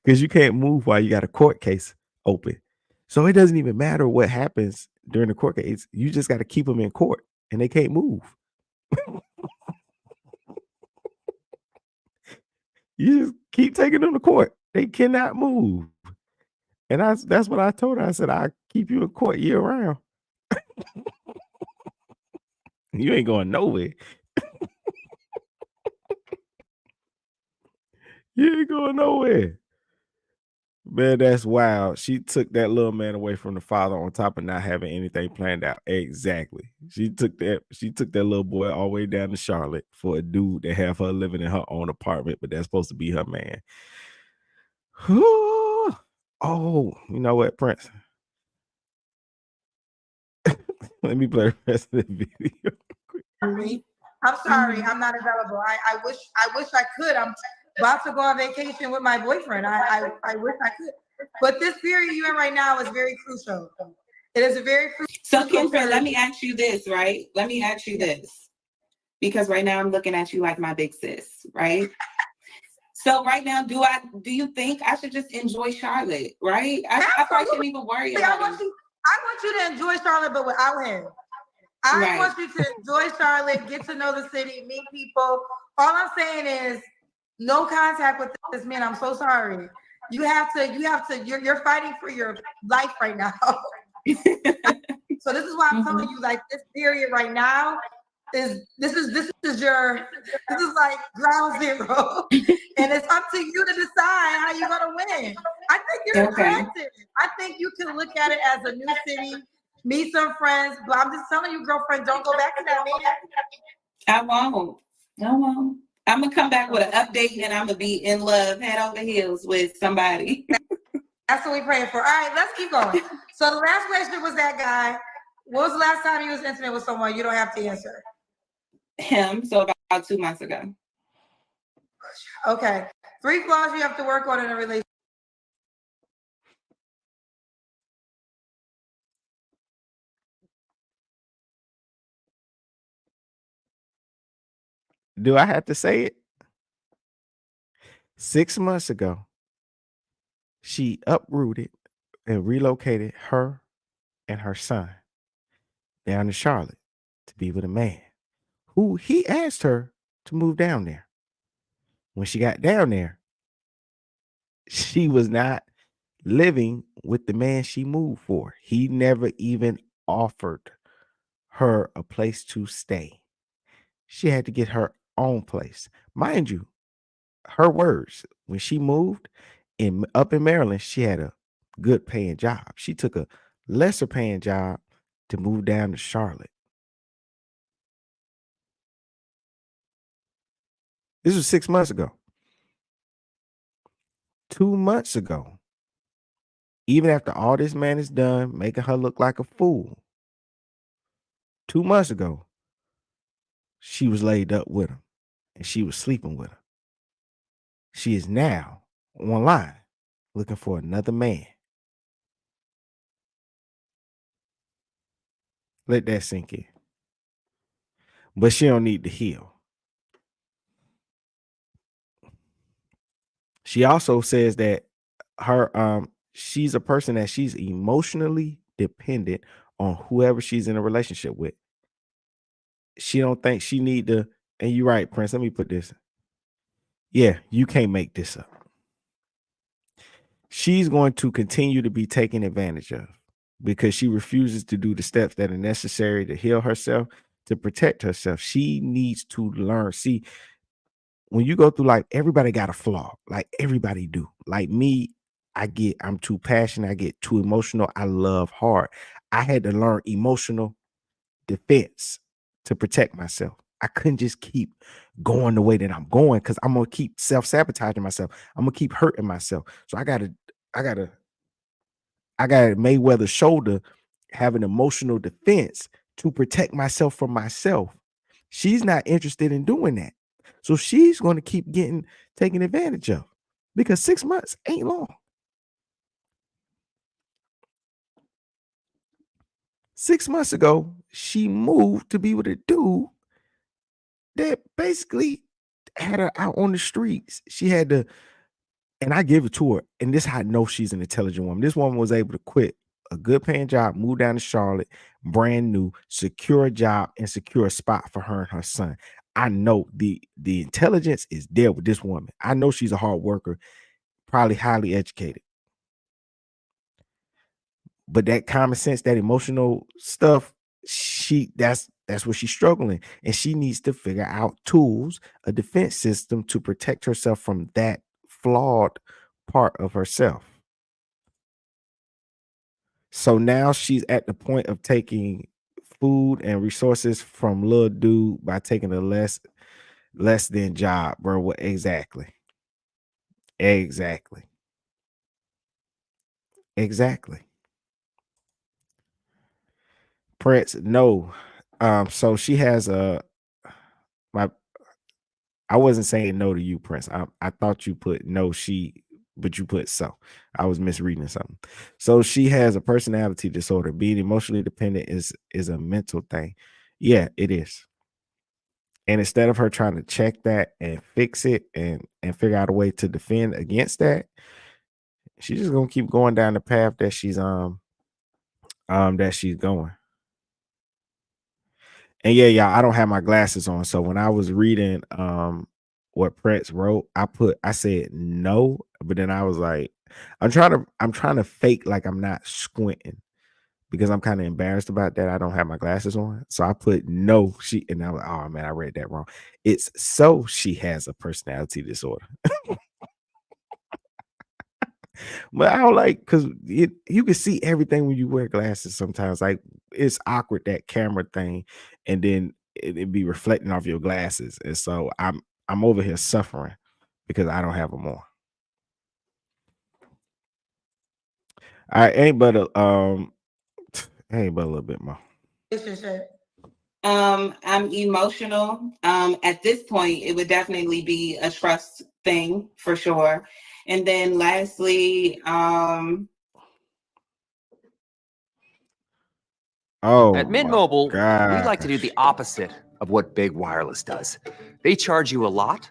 Because you can't move while you got a court case open. So it doesn't even matter what happens during the court case. You just got to keep them in court and they can't move. You just keep taking them to court. They cannot move. And that's what I told her. I said, I keep you in court year round. You ain't going nowhere. You ain't going nowhere. Man, that's wild. She took that little man away from the father on top of not having anything planned out. Exactly. She took that little boy all the way down to Charlotte for a dude that have her living in her own apartment, but that's supposed to be her man. Oh, you know what, Prince? Let me play the rest of the video. I'm sorry, I'm not available. I wish I could. I'm about to go on vacation with my boyfriend. I wish I could. But this period you're in right now is very crucial. It is a very crucial. So Kendra, let me ask you this, right? Let me ask you this. Because right now I'm looking at you like my big sis, right? So right now, do you think I should just enjoy Charlotte, right? I probably shouldn't even worry about it. I want you to enjoy Charlotte, but without him. I want you to enjoy Charlotte, get to know the city, meet people. All I'm saying is no contact with this man. I'm so sorry. You're fighting for your life right now. So this is why I'm telling you, like, this period right now is like ground zero. And it's up to you to decide how you're gonna win. I think you're attractive. I think you can look at it as a new city, meet some friends, but I'm just telling you, girlfriend, don't go back to that man. I won't. I'm gonna come back with an update and I'm gonna be in love, head over heels with somebody. That's what we're praying for. All right, let's keep going. So the last question was that guy. What was the last time you was intimate with someone? You don't have to answer. Him, so about 2 months ago. Okay. 3 flaws you have to work on in a relationship. Do I have to say it? 6 months ago, she uprooted and relocated her and her son down to Charlotte to be with a man who he asked her to move down there. When she got down there, she was not living with the man she moved for. He never even offered her a place to stay. She had to get her own place. Mind you, her words, when she moved up in Maryland, she had a good paying job. She took a lesser paying job to move down to Charlotte. This was 6 months ago. 2 months ago, even after all this man is done, making her look like a fool, 2 months ago, she was laid up with him and she was sleeping with him. She is now online looking for another man. Let that sink in. But she don't need to heal. She also says that she's a person that she's emotionally dependent on whoever she's in a relationship with. She don't think she need to, and you're right, Prince. Let me put this. Yeah, you can't make this up. She's going to continue to be taken advantage of because she refuses to do the steps that are necessary to heal herself, to protect herself. She needs to learn. See, when you go through life, everybody got a flaw. Like everybody do. Like me, I'm too passionate. I get too emotional. I love hard. I had to learn emotional defense to protect myself. I couldn't just keep going the way that I'm going because I'm gonna keep self-sabotaging myself. I'm gonna keep hurting myself. So I gotta Mayweather's shoulder, have an emotional defense to protect myself from myself. She's not interested in doing that. So she's going to keep getting taken advantage of because 6 months ain't long. 6 months ago, she moved to be with a dude that basically had her out on the streets. She had to, and I give it to her. And this is how I know she's an intelligent woman. This woman was able to quit a good paying job, move down to Charlotte, brand new, secure a job, and secure a spot for her and her son. I know the intelligence is there with this woman. I know she's a hard worker, probably highly educated. But that common sense, that emotional stuff, that's where she's struggling. And she needs to figure out tools, a defense system to protect herself from that flawed part of herself. So now she's at the point of taking food and resources from little dude by taking a less than job, bro. What exactly? Exactly. Prince, no. So she has my I wasn't saying no to you, Prince. I thought you put no, but you put so. I was misreading something. So she has a personality disorder. Being emotionally dependent is a mental thing. Yeah, it is. And instead of her trying to check that and fix it and figure out a way to defend against that, she's just gonna keep going down the path that she's going. And yeah, I don't have my glasses on. So when I was reading what Prince wrote, I said no, but then I was like, I'm trying to fake like I'm not squinting because I'm kind of embarrassed about that. I don't have my glasses on. So I put no, and I was, oh man, I read that wrong. It's so she has a personality disorder. But I don't like because you can see everything when you wear glasses sometimes. Like it's awkward, that camera thing, and then it be reflecting off your glasses. And so I'm over here suffering because I don't have them on. I ain't but a little bit more. I'm emotional. At this point, it would definitely be a trust thing for sure. And then lastly, At Mint Mobile, we like to do the opposite of what Big Wireless does. They charge you a lot.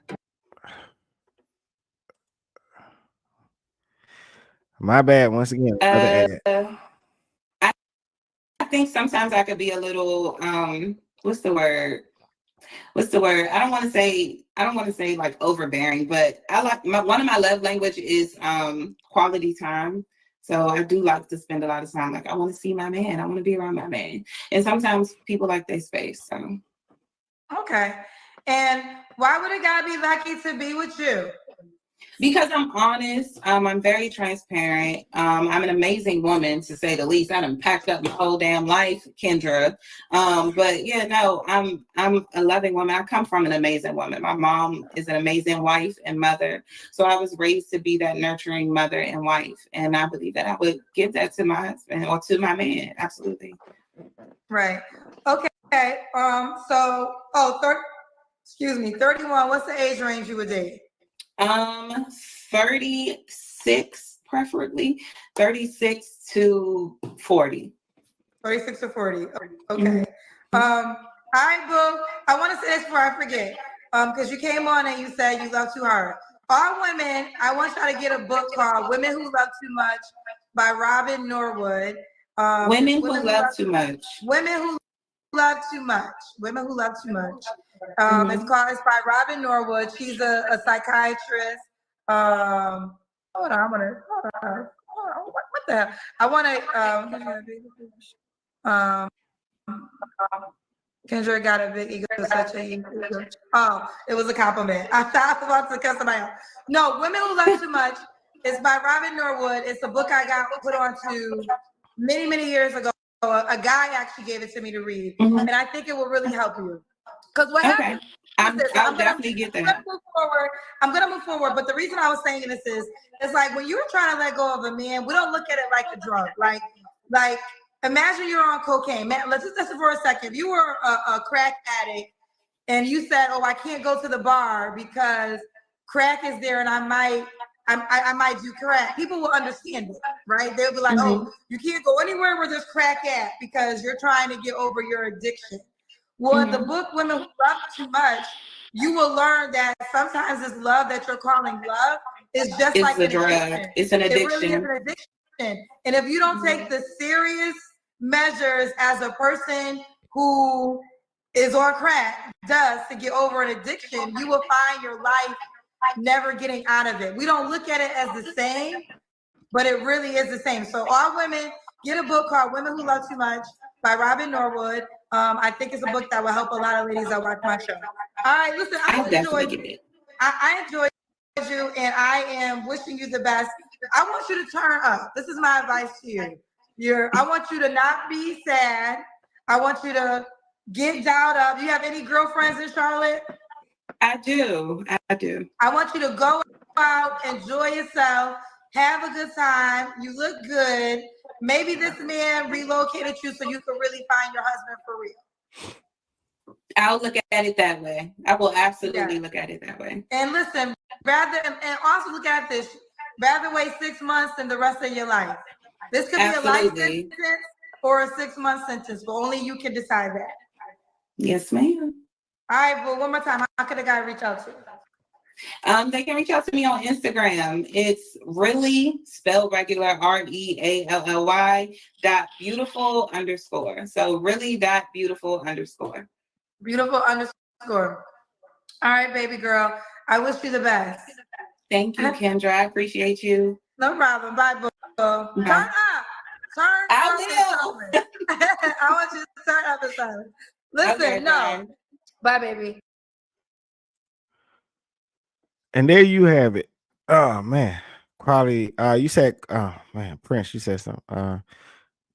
My bad once again. I think sometimes I could be a little what's the word? I don't want to say like overbearing, but I like one of my love language is quality time. So I do like to spend a lot of time. Like I want to see my man. I want to be around my man. And sometimes people like their space. So okay. And why would a guy be lucky to be with you? Because I'm honest, I'm very transparent. I'm an amazing woman, to say the least. I done packed up my whole damn life, Kendra. But yeah, no, I'm a loving woman. I come from an amazing woman. My mom is an amazing wife and mother. So I was raised to be that nurturing mother and wife. And I believe that I would give that to my husband or to my man. Absolutely. Right. Okay. So, 31. What's the age range you would date? 36, preferably 36 to 40. 36 to 40. Okay. I want to say this before I forget. Because you came on and you said you love too hard. All women, I want y'all to get a book called Women Who Love Too Much by Robin Norwood. Women Who Love Too Much. Women Who Love Too Much. Women Who Love Too Much. It's by Robin Norwood. She's a psychiatrist. Hold on, what the hell? I want to Kendra got a big ego, such a ego. Oh, it was a compliment. I thought I was about to cuss somebody out. No, Women Who Love Too Much. It's by Robin Norwood. It's a book I got put onto many, many years ago. A guy actually gave it to me to read, and I think it will really help you. Because what happens? I'll definitely get that. I'm gonna move forward, but the reason I was saying this is, it's like when you're trying to let go of a man, we don't look at it like a drug. Like imagine you're on cocaine, man. Let's just for a second. If you were a crack addict and you said, "Oh, I can't go to the bar because crack is there, and I might do crack," people will understand it, right? They'll be like, "Oh, you can't go anywhere where there's crack at because you're trying to get over your addiction." Well, the book Women Who Love Too Much, you will learn that sometimes this love that you're calling love is just It's like a an drug. addiction. It's an addiction. It really is an addiction. And if you don't take the serious measures as a person who is on crack does to get over an addiction, you will find your life never getting out of it. We don't look at it as the same, but it really is the same. So all women, get a book called Women Who Love Too Much by Robin Norwood. I think it's a book that will help a lot of ladies that watch my show. All right, listen, I enjoyed you. I enjoyed you, and I am wishing you the best. I want you to turn up. This is my advice to you. I want you to not be sad. I want you to get dialed up. Do you have any girlfriends in Charlotte? I do. I want you to go out, enjoy yourself, have a good time. You look good. Maybe this man relocated you so you could really find your husband for real. I'll look at it that way. I will absolutely look at it that way. And listen, and also look at this, rather wait 6 months than the rest of your life. This could be a life sentence or a 6-month sentence, but only you can decide that. Yes, ma'am. All right, well, one more time, how could a guy reach out to you? They can reach out to me on Instagram. It's really spelled regular, REALLY .beautiful_. So really .beautiful_. Beautiful _. All right, baby girl. I wish you the best. Thank you, Kendra. I appreciate you. No problem. Bye, boo. Turn up. Turn up. I want you to turn up and silent. Listen, okay, no. Bye, baby. And there you have it. Oh man, quality. You said, oh man, Prince, you said something.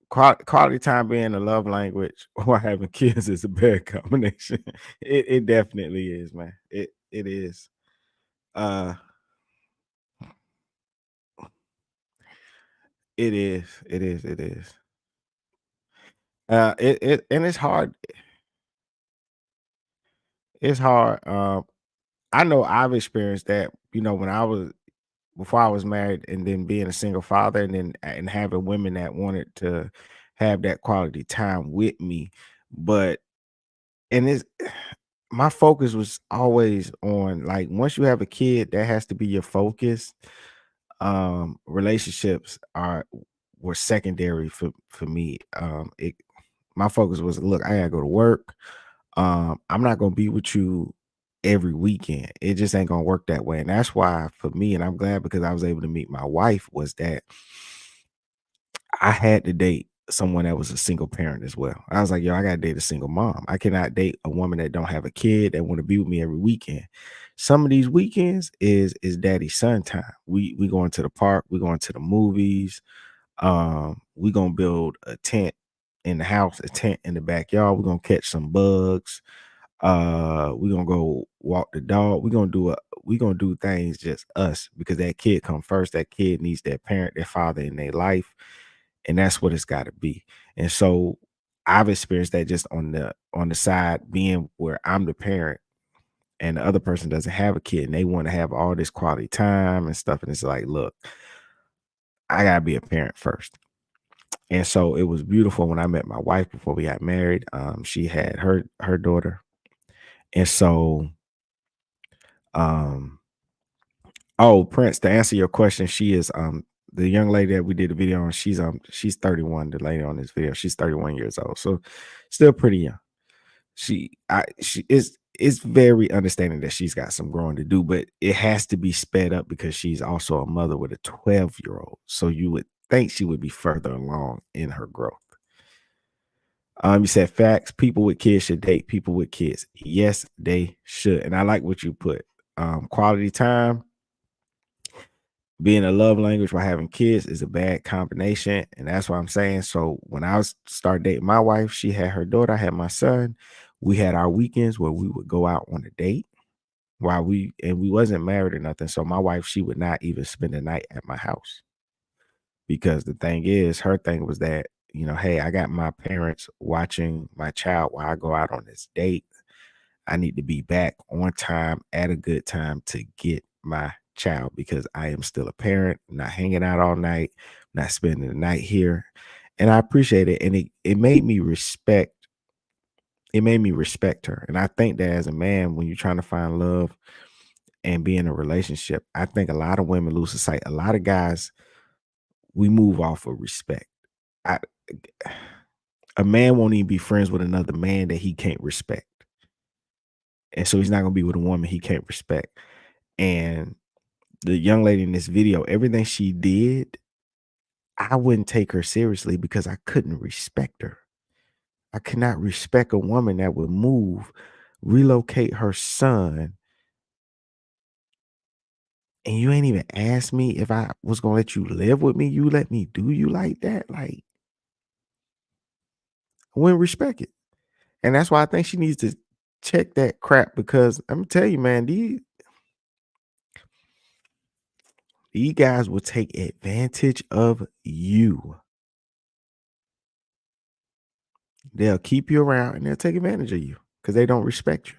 Quality time being a love language while having kids is a bad combination. It definitely is, man. It is. It is. It is. It is. It and it's hard. It's hard. I know I've experienced that. You know, before I was married, and then being a single father, and having women that wanted to have that quality time with me, but and it's my focus was always on, like, once you have a kid, that has to be your focus. Relationships were secondary for me. My focus was, look, I gotta go to work. I'm not gonna be with you every weekend. It just ain't gonna work that way. And that's why for me, and I'm glad because I was able to meet my wife, was that I had to date someone that was a single parent as well. I was like, yo, I gotta date a single mom. I cannot date a woman that don't have a kid that want to be with me every weekend. Some of these weekends is daddy son time. We going to the park, we going to the movies. We gonna build a tent in the house, a tent in the backyard. We're gonna catch some bugs. We're gonna go walk the dog. We're gonna do things just us, because that kid come first. That kid needs that parent, their father in their life. And that's what it's got to be. And so I've experienced that just on the side, being where I'm the parent and the other person doesn't have a kid, and they want to have all this quality time and stuff. And it's like, look, I gotta be a parent first. And so it was beautiful when I met my wife before we got married. She had her daughter. And so Prince, to answer your question, she is the young lady that we did the video on. She's 31. The lady on this video, she's 31 years old, so still pretty young. She is very understanding that she's got some growing to do, but it has to be sped up because she's also a mother with a 12-year-old. So you would think she would be further along in her growth. You said facts. People with kids should date people with kids. Yes, they should. And I like what you put. Quality time being a love language while having kids is a bad combination. And that's what I'm saying. So when I started dating my wife, she had her daughter, I had my son. We had our weekends where we would go out on a date and we wasn't married or nothing. So my wife, she would not even spend the night at my house, because the thing is, her thing was that, hey, I got my parents watching my child while I go out on this date. I need to be back on time at a good time to get my child, because I am still a parent, not hanging out all night, not spending the night here. And I appreciate it. And it made me respect her. And I think that as a man, when you're trying to find love and be in a relationship, I think a lot of women lose sight. A lot of guys, we move off of respect. I, a man won't even be friends with another man that he can't respect. And so he's not gonna be with a woman he can't respect. And the young lady in this video, everything she did, I wouldn't take her seriously because I couldn't respect her. I cannot respect a woman that would move, relocate her son, and you ain't even asked me if I was gonna let you live with me. You let me do you like that? Like, I wouldn't respect it. And that's why I think she needs to check that crap, because I'm gonna tell you, man, these guys will take advantage of you. They'll keep you around and they'll take advantage of you because they don't respect you.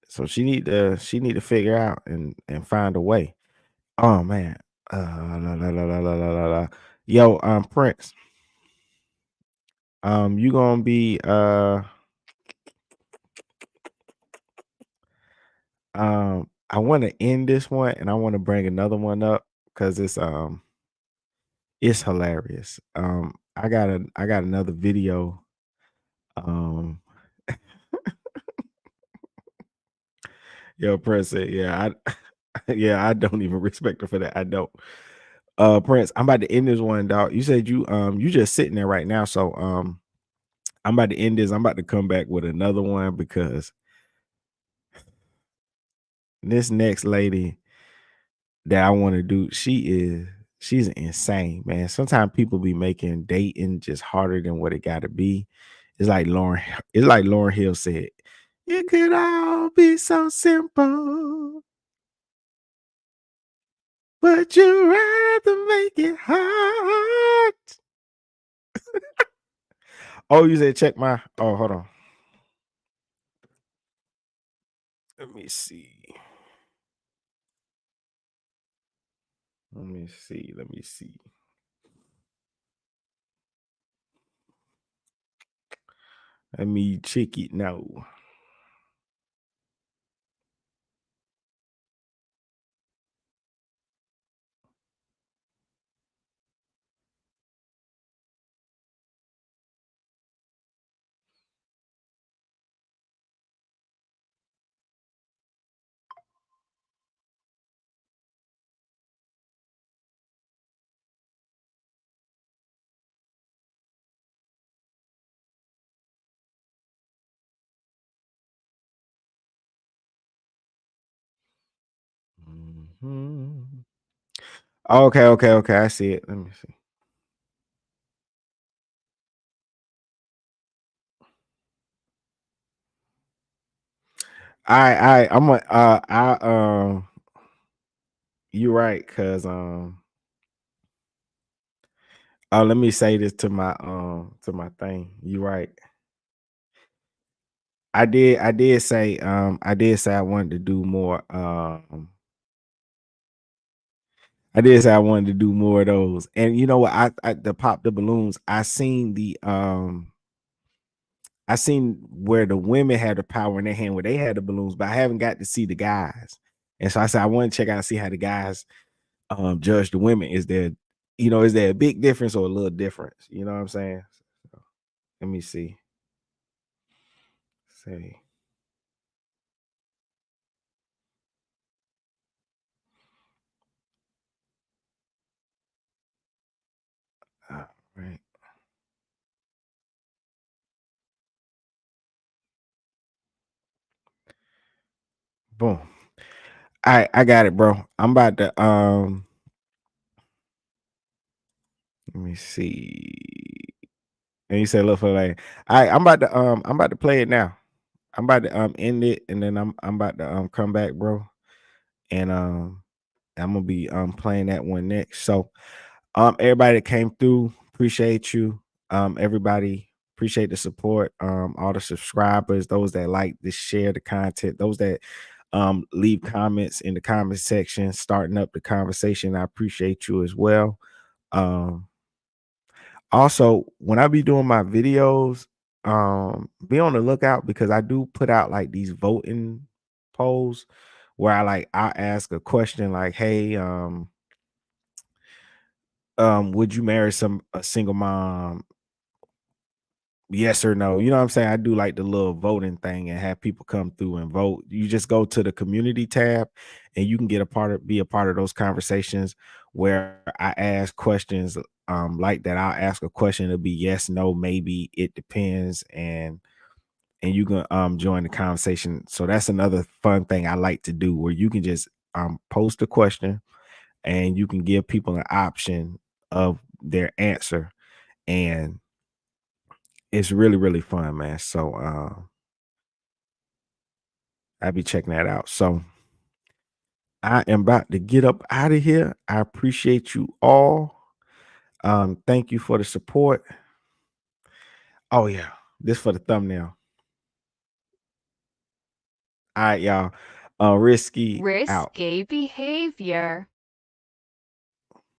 So she need to figure out and find a way. Oh man. La, la, la, la, la, la, la, la. Yo, Prince. You gonna be I want to end this one and I want to bring another one up because it's hilarious. I got another video. Um Yo, Prince said, yeah, yeah, I don't even respect her for that. I don't. Prince, I'm about to end this one, dog. You said you just sitting there right now. So I'm about to end this. I'm about to come back with another one because this next lady that I want to do, she's insane, man. Sometimes people be making dating just harder than what it gotta be. It's like Lauren Hill said, it could all be so simple, but you rather make it hard. Oh, you said check my hold on. Let me see. Let me see. Let me see. Let me check it now. Mhm. Okay. I see it. Let me see. I'm a you're right, cause oh, let me say this to my thing. You're right. I did say I wanted to do more I did say I wanted to do more of those. And you know what? I the pop the balloons. I seen where the women had the power in their hand where they had the balloons, but I haven't got to see the guys. And so I said I want to check out and see how the guys judge the women. Is there a big difference or a little difference? You know what I'm saying? So, let me see. Say. All right. Boom. All right, I got it, bro. I'm about to let me see. And you said look for like, all right, I'm about to play it now. I'm about to end it and then I'm about to come back, bro. And I'm gonna be playing that one next. So everybody that came through, appreciate you. Everybody Appreciate the support. All the subscribers, those that like to share the content, those that leave comments in the comment section, starting up the conversation. I appreciate you as well. Also, when I be doing my videos, be on the lookout because I do put out like these voting polls where I ask a question like, hey, would you marry a single mom? Yes or no? You know what I'm saying? I do like the little voting thing and have people come through and vote. You just go to the community tab and you can be a part of those conversations where I ask questions like that. I'll ask a question, it'll be yes, no, maybe, it depends, and you can join the conversation. So that's another fun thing I like to do where you can just post a question and you can give people an option of their answer, and it's really, really fun, man. So I'll be checking that out. So I am about to get up out of here. I appreciate you all. Thank you for the support. Oh yeah, this for the thumbnail. All right, y'all. Risky out. Risky behavior.